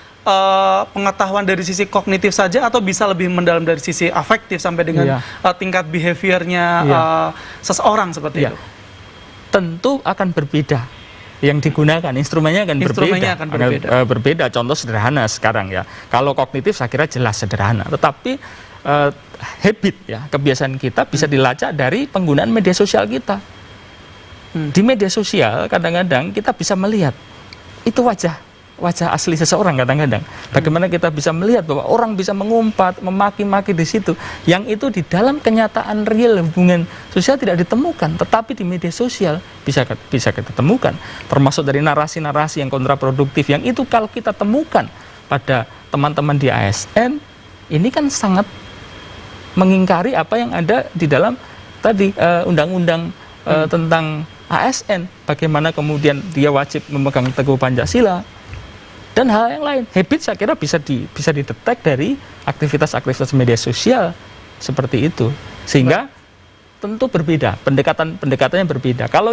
pengetahuan dari sisi kognitif saja, atau bisa lebih mendalam dari sisi afektif sampai dengan tingkat behaviornya seseorang seperti itu? Tentu akan berbeda yang digunakan, instrumennya akan berbeda. Contoh sederhana sekarang ya, kalau kognitif saya kira jelas sederhana, tetapi habit ya, kebiasaan kita bisa dilacak dari penggunaan media sosial kita. Di media sosial kadang-kadang kita bisa melihat itu wajah asli seseorang kadang-kadang. Bagaimana kita bisa melihat bahwa orang bisa mengumpat, memaki-maki di situ, yang itu di dalam kenyataan real hubungan sosial tidak ditemukan, tetapi di media sosial bisa kita temukan. Termasuk dari narasi-narasi yang kontraproduktif, yang itu kalau kita temukan pada teman-teman di ASN, ini kan sangat mengingkari apa yang ada di dalam tadi undang-undang tentang ASN. Bagaimana kemudian dia wajib memegang teguh Pancasila dan hal yang lain. Habit saya kira bisa didetek dari aktivitas-aktivitas media sosial seperti itu, sehingga tentu berbeda, pendekatannya berbeda. Kalau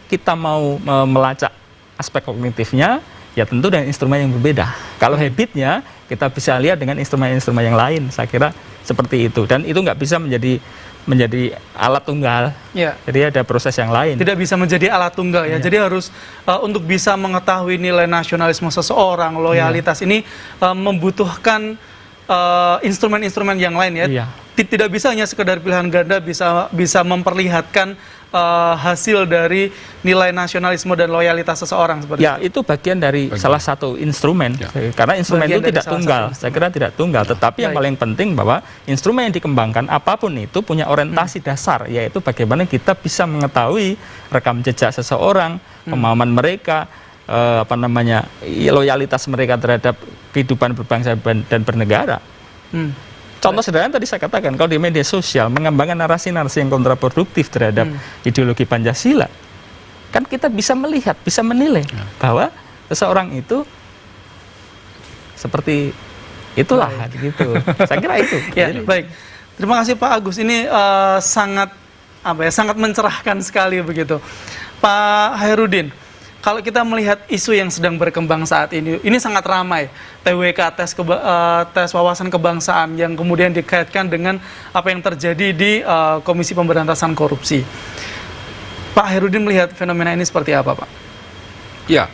kita mau melacak aspek kognitifnya, ya tentu dengan instrumen yang berbeda. Kalau habitnya kita bisa lihat dengan instrumen-instrumen yang lain, saya kira seperti itu. Dan itu nggak bisa menjadi alat tunggal. Ya. Jadi ada proses yang lain. Tidak bisa menjadi alat tunggal ya. Jadi harus untuk bisa mengetahui nilai nasionalisme seseorang, loyalitas ini membutuhkan instrumen-instrumen yang lain ya. Tidak bisa hanya sekedar pilihan ganda bisa memperlihatkan hasil dari nilai nasionalisme dan loyalitas seseorang seperti itu. Itu bagian dari salah satu instrumen. Karena instrumen itu tidak tunggal. Saya kira tidak tunggal, tetapi yang paling penting bahwa instrumen yang dikembangkan apapun itu punya orientasi dasar, yaitu bagaimana kita bisa mengetahui rekam jejak seseorang, pemahaman mereka, loyalitas mereka terhadap kehidupan berbangsa dan bernegara. Contoh sederhana tadi saya katakan, kalau di media sosial mengembangkan narasi-narasi yang kontraproduktif terhadap ideologi Pancasila, kan kita bisa melihat, bisa menilai bahwa seseorang itu seperti itulah gitu. Saya kira itu. Baik. Terima kasih Pak Agus. Ini sangat mencerahkan sekali begitu. Pak Hairudin, kalau kita melihat isu yang sedang berkembang saat ini sangat ramai. TWK, tes wawasan kebangsaan, yang kemudian dikaitkan dengan apa yang terjadi di Komisi Pemberantasan Korupsi. Pak Hairudin melihat fenomena ini seperti apa, Pak? Ya,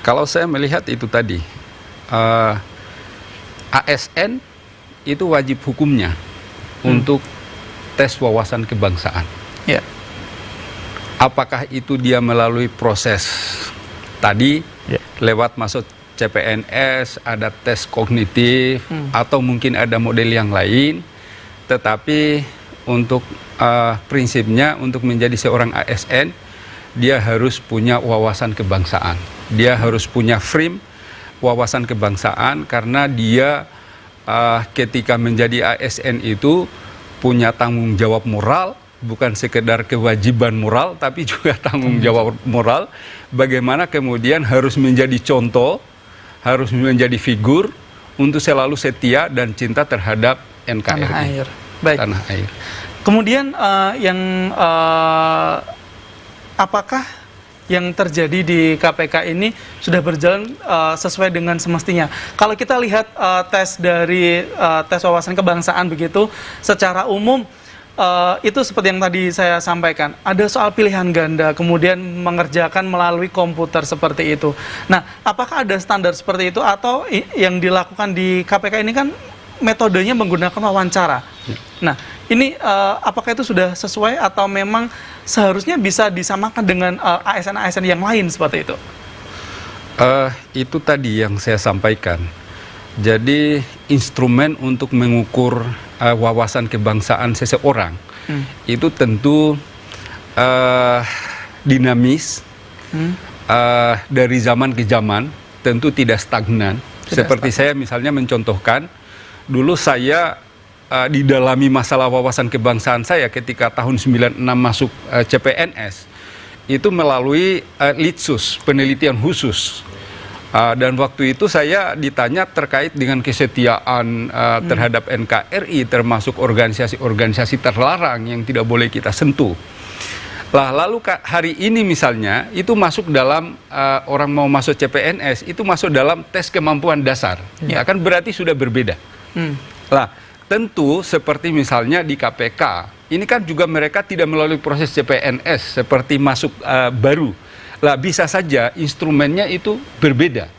kalau saya melihat itu tadi, ASN itu wajib hukumnya untuk tes wawasan kebangsaan. Ya. Apakah itu dia melalui proses tadi lewat masuk CPNS, ada tes kognitif, atau mungkin ada model yang lain, tetapi untuk prinsipnya untuk menjadi seorang ASN, dia harus punya wawasan kebangsaan. Dia harus punya frame wawasan kebangsaan, karena dia ketika menjadi ASN itu punya tanggung jawab moral, bukan sekedar kewajiban moral, tapi juga tanggung jawab moral. Bagaimana kemudian harus menjadi contoh, harus menjadi figur untuk selalu setia dan cinta terhadap NKRI. Tanah air. Baik. Tanah air. Kemudian apakah yang terjadi di KPK ini sudah berjalan sesuai dengan semestinya? Kalau kita lihat tes wawasan kebangsaan begitu, secara umum itu seperti yang tadi saya sampaikan, ada soal pilihan ganda, kemudian mengerjakan melalui komputer seperti itu. Nah, apakah ada standar seperti itu, atau yang dilakukan di KPK ini kan metodenya menggunakan wawancara? Nah, ini apakah itu sudah sesuai, atau memang seharusnya bisa disamakan dengan ASN-ASN yang lain seperti itu? Itu tadi yang saya sampaikan. Jadi instrumen untuk mengukur wawasan kebangsaan seseorang itu tentu dinamis, dari zaman ke zaman, tentu tidak stagnan. Seperti saya misalnya mencontohkan, dulu saya didalami masalah wawasan kebangsaan saya ketika tahun 96 masuk CPNS, itu melalui Litsus, penelitian khusus. Dan waktu itu saya ditanya terkait dengan kesetiaan terhadap NKRI, termasuk organisasi-organisasi terlarang yang tidak boleh kita sentuh. Lalu hari ini misalnya, itu masuk dalam, orang mau masuk CPNS, itu masuk dalam tes kemampuan dasar. Ya kan berarti sudah berbeda. Tentu seperti misalnya di KPK, ini kan juga mereka tidak melalui proses CPNS seperti masuk baru. Bisa saja instrumennya itu berbeda.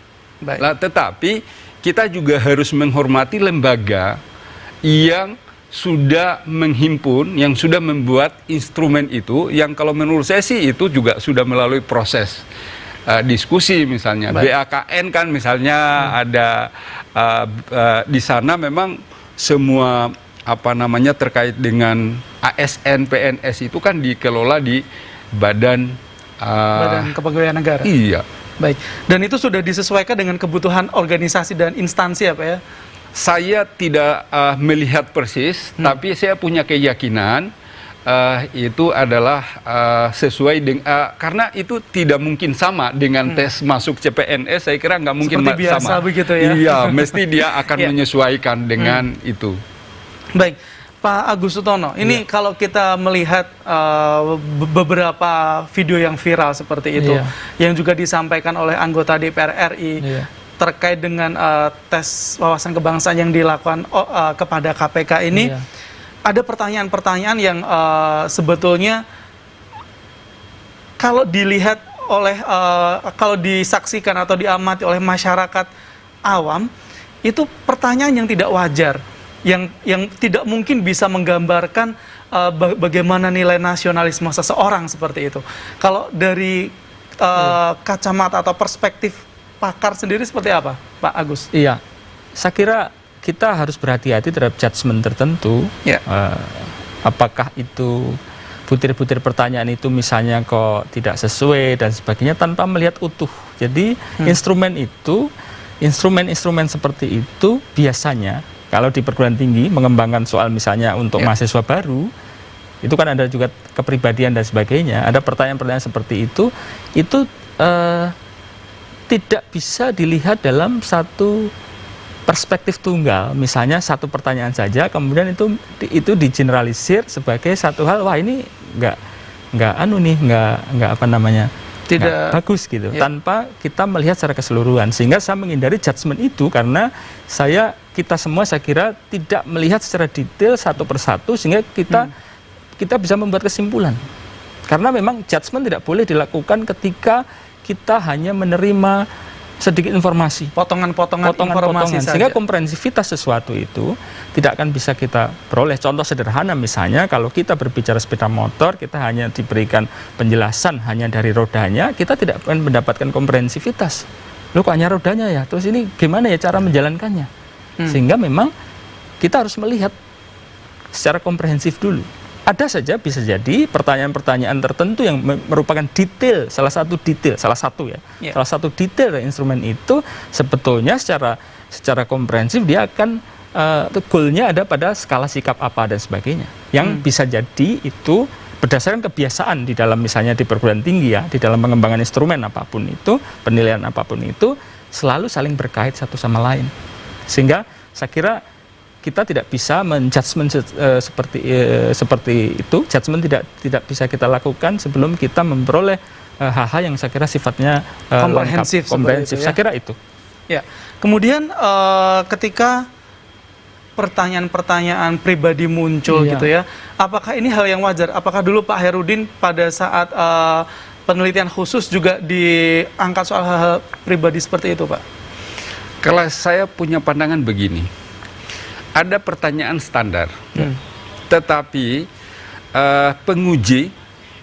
Tetapi kita juga harus menghormati lembaga yang sudah menghimpun, yang sudah membuat instrumen itu, yang kalau menurut saya sih itu juga sudah melalui proses diskusi misalnya. BAKN kan misalnya ada di sana memang semua terkait dengan ASN, PNS itu kan dikelola di Badan Kepegawaian Negara. Iya. Baik. Dan itu sudah disesuaikan dengan kebutuhan organisasi dan instansi ya Pak ya? Saya tidak melihat persis, tapi saya punya keyakinan itu adalah sesuai dengan karena itu tidak mungkin sama dengan tes masuk CPNS. Saya kira nggak mungkin seperti biasa sama. Begitu ya? Iya, mesti dia akan menyesuaikan dengan itu. Baik, Pak Agus Sutono, ini kalau kita melihat beberapa video yang viral seperti itu, yang juga disampaikan oleh anggota DPR RI terkait dengan tes wawasan kebangsaan yang dilakukan kepada KPK ini, ada pertanyaan-pertanyaan yang sebetulnya kalau dilihat oleh, kalau disaksikan atau diamati oleh masyarakat awam, itu pertanyaan yang tidak wajar. Yang tidak mungkin bisa menggambarkan bagaimana nilai nasionalisme seseorang seperti itu. Kalau dari kacamata atau perspektif pakar sendiri seperti apa, Pak Agus? Iya, saya kira kita harus berhati-hati terhadap judgement tertentu. Apakah itu butir-butir pertanyaan itu misalnya kok tidak sesuai dan sebagainya tanpa melihat utuh. Jadi instrumen seperti itu biasanya kalau di perguruan tinggi mengembangkan soal misalnya untuk mahasiswa baru, itu kan ada juga kepribadian dan sebagainya, ada pertanyaan-pertanyaan seperti itu tidak bisa dilihat dalam satu perspektif tunggal. Misalnya satu pertanyaan saja, kemudian itu digeneralisir sebagai satu hal, wah ini tidak bagus gitu, tanpa kita melihat secara keseluruhan. Sehingga saya menghindari judgement itu karena kita semua saya kira tidak melihat secara detail satu persatu sehingga kita bisa membuat kesimpulan. Karena memang judgement tidak boleh dilakukan ketika kita hanya menerima sedikit informasi, potongan-potongan informasi saja. Sehingga komprehensivitas sesuatu itu tidak akan bisa kita peroleh. Contoh sederhana misalnya kalau kita berbicara sepeda motor, kita hanya diberikan penjelasan hanya dari rodanya, kita tidak akan mendapatkan komprehensivitas. Loh kok hanya rodanya ya? Terus ini gimana ya cara menjalankannya? Sehingga memang kita harus melihat secara komprehensif dulu. Ada saja bisa jadi pertanyaan-pertanyaan tertentu yang merupakan detail, salah satu detail dari instrumen itu sebetulnya secara komprehensif dia akan goalnya ada pada skala sikap apa dan sebagainya. Yang bisa jadi itu berdasarkan kebiasaan di dalam misalnya di perguruan tinggi ya, di dalam pengembangan instrumen apapun itu, penilaian apapun itu selalu saling berkait satu sama lain. Sehingga saya kira kita tidak bisa menjudgment seperti itu. Judgment tidak bisa kita lakukan sebelum kita memperoleh hal-hal yang saya kira sifatnya komprehensif. Komprehensif. Saya kira itu. Ya. Kemudian ketika pertanyaan-pertanyaan pribadi muncul gitu ya, apakah ini hal yang wajar? Apakah dulu Pak Hairudin pada saat penelitian khusus juga diangkat soal hal-hal pribadi seperti itu, Pak? Kalau saya punya pandangan begini, ada pertanyaan standar, tetapi penguji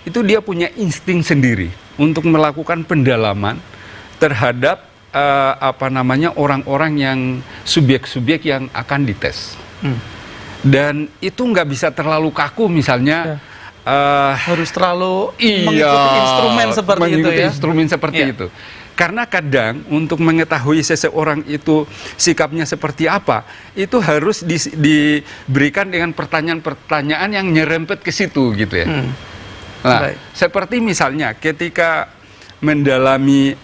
itu dia punya insting sendiri untuk melakukan pendalaman terhadap orang-orang yang subjek-subjek yang akan dites. Dan itu nggak bisa terlalu kaku misalnya. Harus terlalu mengikuti instrumen seperti itu ya. Instrumen seperti itu. Karena kadang untuk mengetahui seseorang itu sikapnya seperti apa, itu harus diberikan dengan pertanyaan-pertanyaan yang nyerempet ke situ gitu ya. Nah, seperti misalnya ketika mendalami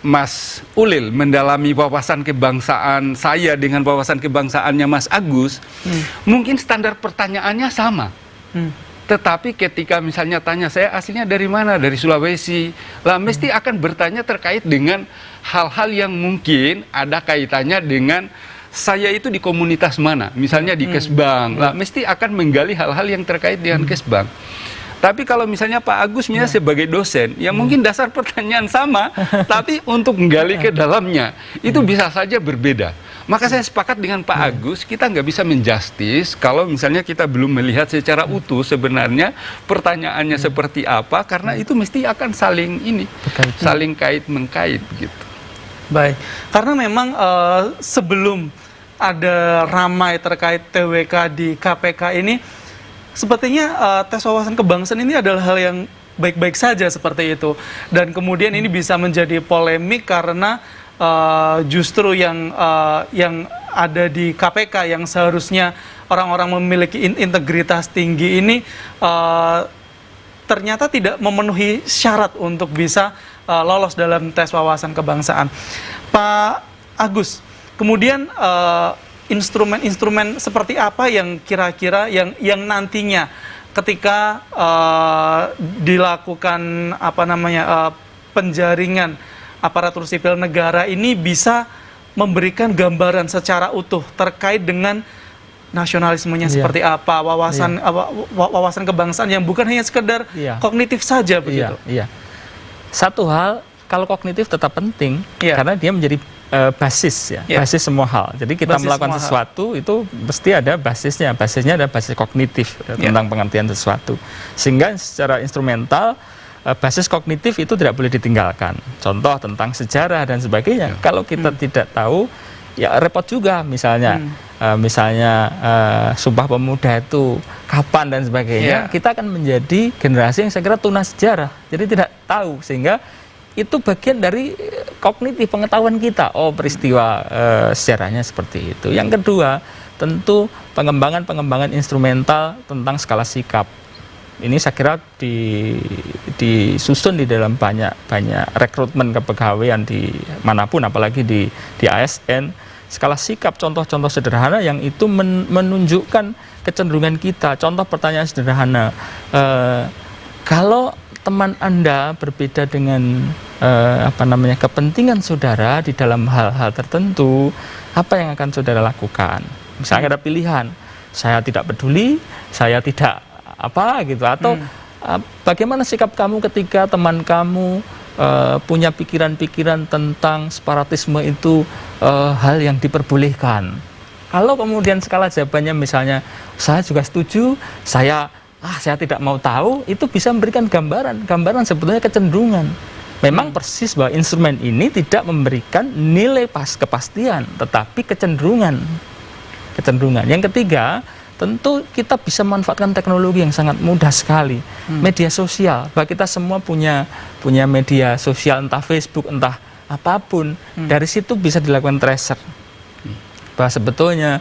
Mas Ulil, mendalami wawasan kebangsaan saya dengan wawasan kebangsaannya Mas Agus, mungkin standar pertanyaannya sama. Tetapi ketika misalnya tanya saya aslinya dari mana, dari Sulawesi, lah mesti akan bertanya terkait dengan hal-hal yang mungkin ada kaitannya dengan saya itu di komunitas mana, misalnya di Kesbang, lah mesti akan menggali hal-hal yang terkait dengan Kesbang. Tapi kalau misalnya Pak Agus misalnya sebagai dosen, ya mungkin dasar pertanyaan sama, tapi untuk menggali ke dalamnya itu bisa saja berbeda. Maka saya sepakat dengan Pak Agus, kita nggak bisa menjustis kalau misalnya kita belum melihat secara utuh sebenarnya pertanyaannya seperti apa, karena itu mesti akan saling saling kait-mengkait gitu. Baik, karena memang sebelum ada ramai terkait TWK di KPK ini, sepertinya tes wawasan kebangsaan ini adalah hal yang baik-baik saja seperti itu. Dan kemudian ini bisa menjadi polemik karena justru yang ada di KPK yang seharusnya orang-orang memiliki integritas tinggi ini ternyata tidak memenuhi syarat untuk bisa lolos dalam tes wawasan kebangsaan. Pak Agus, kemudian instrumen-instrumen seperti apa yang kira-kira yang nantinya ketika dilakukan penjaringan aparatur sipil negara ini bisa memberikan gambaran secara utuh terkait dengan nasionalismenya seperti apa, wawasan kebangsaan yang bukan hanya sekedar kognitif saja begitu. Satu hal, kalau kognitif tetap penting karena dia menjadi basis basis semua hal. Jadi kita melakukan sesuatu itu mesti ada basisnya. Basisnya ada basis kognitif tentang pengertian sesuatu. Sehingga secara instrumental basis kognitif itu tidak boleh ditinggalkan. Contoh tentang sejarah dan sebagainya. Kalau kita tidak tahu, ya repot juga. Misalnya Sumpah Pemuda itu kapan dan sebagainya. Kita akan menjadi generasi yang saya kira tuna sejarah. Jadi tidak tahu, sehingga itu bagian dari kognitif pengetahuan kita. Oh, peristiwa sejarahnya seperti itu. Yang kedua, tentu pengembangan instrumental tentang skala sikap. Ini saya kira disusun di dalam banyak rekrutmen kepegawaian di manapun, apalagi di ASN. Skala sikap, contoh-contoh sederhana yang itu menunjukkan kecenderungan kita. Contoh pertanyaan sederhana, kalau teman Anda berbeda dengan kepentingan saudara di dalam hal-hal tertentu, apa yang akan saudara lakukan? Misalnya ada pilihan, saya tidak peduli, saya tidak atau bagaimana sikap kamu ketika teman kamu punya pikiran-pikiran tentang separatisme itu hal yang diperbolehkan. Kalau kemudian skala jawabannya misalnya saya juga setuju, saya tidak mau tahu, itu bisa memberikan gambaran sebetulnya kecenderungan. Memang persis bahwa instrumen ini tidak memberikan nilai kepastian, tetapi kecenderungan. Yang ketiga, tentu kita bisa manfaatkan teknologi yang sangat mudah sekali. Media sosial, bahwa kita semua punya media sosial, entah Facebook, entah apapun. Dari situ bisa dilakukan tracer. Bahwa sebetulnya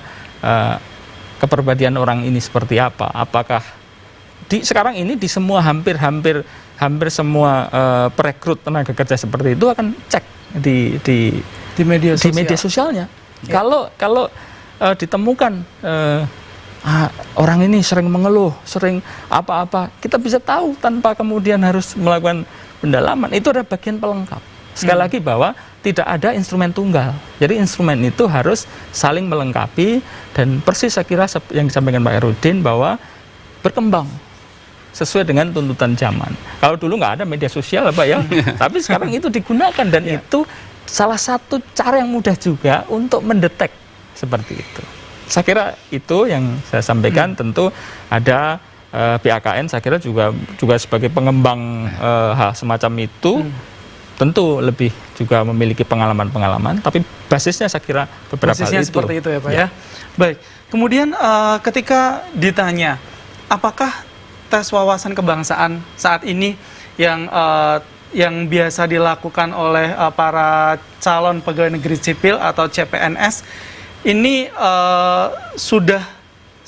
kepribadian orang ini seperti apa. Apakah sekarang ini di semua hampir semua perekrut tenaga kerja seperti itu akan cek di media sosialnya. Kalau ditemukan orang ini sering mengeluh, sering apa-apa, kita bisa tahu tanpa kemudian harus melakukan pendalaman. Itu adalah bagian pelengkap. Sekali lagi bahwa tidak ada instrumen tunggal. Jadi instrumen itu harus saling melengkapi, dan persis saya kira yang disampaikan Pak Herudin bahwa berkembang sesuai dengan tuntutan zaman. Kalau dulu nggak ada media sosial Pak ya, tapi sekarang itu digunakan, dan itu salah satu cara yang mudah juga untuk mendetek seperti itu. Saya kira itu yang saya sampaikan. Tentu ada BAKN, saya kira juga sebagai pengembang hal semacam itu, tentu lebih juga memiliki pengalaman, tapi basisnya saya kira beberapa hal itu. Seperti itu ya Pak ya. Baik, kemudian ketika ditanya apakah tes wawasan kebangsaan saat ini yang biasa dilakukan oleh para calon pegawai negeri sipil atau CPNS ini sudah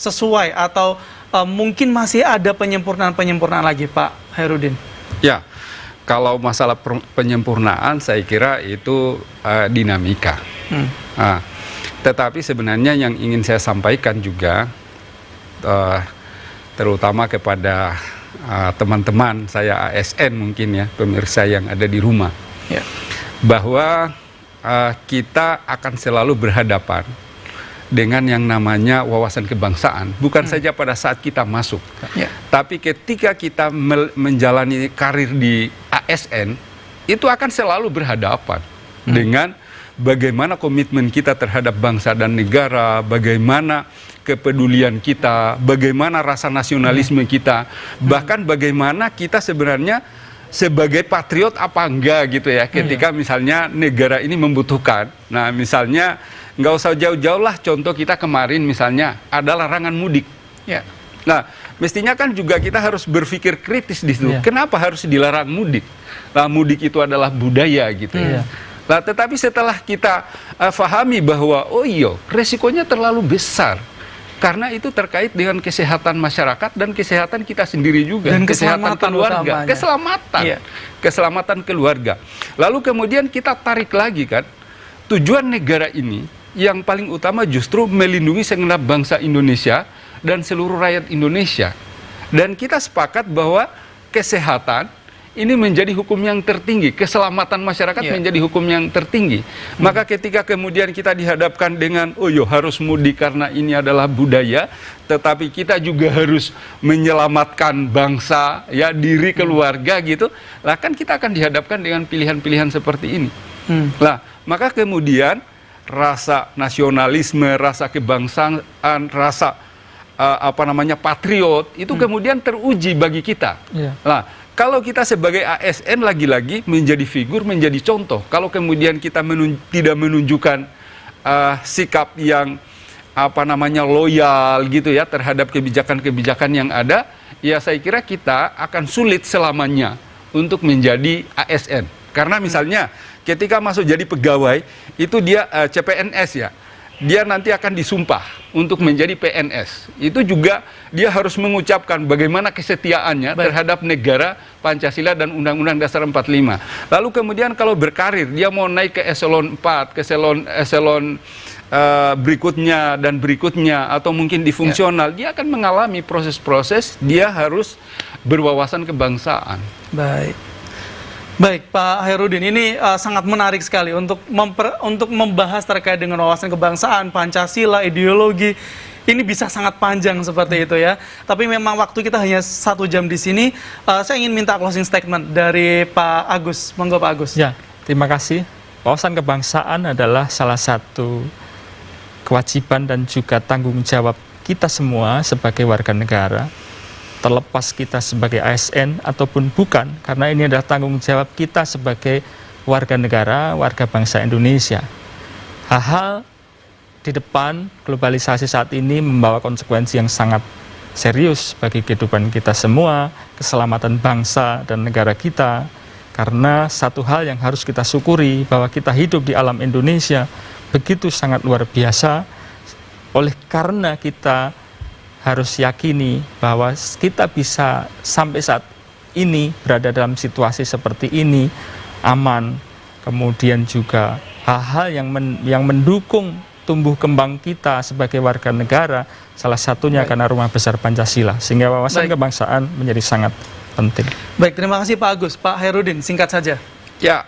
sesuai atau mungkin masih ada penyempurnaan lagi Pak Herudin? Ya, kalau masalah penyempurnaan saya kira itu dinamika. Tetapi sebenarnya yang ingin saya sampaikan juga terutama kepada teman-teman saya ASN mungkin ya, pemirsa yang ada di rumah, bahwa kita akan selalu berhadapan dengan yang namanya wawasan kebangsaan. Bukan saja pada saat kita masuk, tapi ketika kita menjalani karir di ASN, itu akan selalu berhadapan dengan bagaimana komitmen kita terhadap bangsa dan negara, bagaimana kepedulian kita, bagaimana rasa nasionalisme kita, bahkan bagaimana kita sebenarnya sebagai patriot apa enggak gitu ya, ketika misalnya negara ini membutuhkan. Nah misalnya nggak usah jauh-jauh lah, contoh kita kemarin misalnya ada larangan mudik. Nah mestinya kan juga kita harus berpikir kritis di situ. Kenapa harus dilarang mudik? Nah mudik itu adalah budaya gitu ya. Nah tetapi setelah kita pahami bahwa oh iya resikonya terlalu besar, karena itu terkait dengan kesehatan masyarakat dan kesehatan kita sendiri juga, dan kesehatan keluarga, keselamatan keluarga. Lalu kemudian kita tarik lagi kan, tujuan negara ini yang paling utama justru melindungi segenap bangsa Indonesia dan seluruh rakyat Indonesia. Dan kita sepakat bahwa kesehatan ini menjadi hukum yang tertinggi, keselamatan masyarakat menjadi hukum yang tertinggi. Maka ketika kemudian kita dihadapkan dengan, oh yo harus mudik karena ini adalah budaya, tetapi kita juga harus menyelamatkan bangsa, ya diri keluarga gitu, lah kan kita akan dihadapkan dengan pilihan-pilihan seperti ini. Lah maka kemudian rasa nasionalisme, rasa kebangsaan, rasa patriot itu kemudian teruji bagi kita. Lah kalau kita sebagai ASN lagi-lagi menjadi figur, menjadi contoh. Kalau kemudian kita tidak menunjukkan sikap yang loyal gitu ya terhadap kebijakan-kebijakan yang ada, ya saya kira kita akan sulit selamanya untuk menjadi ASN. Karena misalnya ketika masuk jadi pegawai itu dia CPNS ya. Dia nanti akan disumpah untuk menjadi PNS. Itu juga dia harus mengucapkan bagaimana kesetiaannya terhadap negara, Pancasila dan Undang-Undang Dasar 45. Lalu kemudian kalau berkarir, dia mau naik ke eselon 4, ke eselon berikutnya dan berikutnya, atau mungkin di fungsional, dia akan mengalami proses-proses, dia harus berwawasan kebangsaan. Baik, Pak Hairudin, ini sangat menarik sekali untuk membahas terkait dengan wawasan kebangsaan, Pancasila, ideologi. Ini bisa sangat panjang seperti itu ya. Tapi memang waktu kita hanya 1 jam di sini. Saya ingin minta closing statement dari Pak Agus. Monggo Pak Agus. Ya, terima kasih. Wawasan kebangsaan adalah salah satu kewajiban dan juga tanggung jawab kita semua sebagai warga negara. Terlepas kita sebagai ASN ataupun bukan, karena ini adalah tanggung jawab kita sebagai warga negara, warga bangsa Indonesia. Hal-hal di depan globalisasi saat ini membawa konsekuensi yang sangat serius bagi kehidupan kita semua, keselamatan bangsa dan negara kita, karena satu hal yang harus kita syukuri bahwa kita hidup di alam Indonesia begitu sangat luar biasa, oleh karena kita harus yakini bahwa kita bisa sampai saat ini berada dalam situasi seperti ini, aman, kemudian juga hal-hal yang mendukung tumbuh kembang kita sebagai warga negara, salah satunya karena rumah besar Pancasila, sehingga wawasan kebangsaan menjadi sangat penting. Baik, terima kasih Pak Agus. Pak Hairudin, singkat saja. Ya,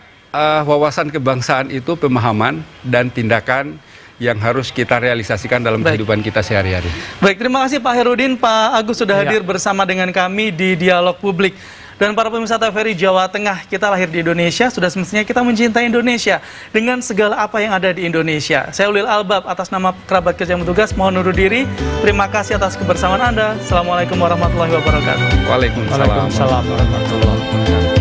wawasan kebangsaan itu pemahaman dan tindakan yang harus kita realisasikan dalam kehidupan kita sehari-hari. Baik, terima kasih Pak Hairudin. Pak Agus sudah hadir bersama dengan kami di Dialog Publik. Dan para pemirsa TVRI Jawa Tengah, kita lahir di Indonesia, sudah semestinya kita mencintai Indonesia dengan segala apa yang ada di Indonesia. Saya Ulil Albab, atas nama kerabat kerja yang bertugas, mohon undur diri. Terima kasih atas kebersamaan Anda. Assalamualaikum warahmatullahi wabarakatuh. Waalaikumsalam warahmatullahi wabarakatuh.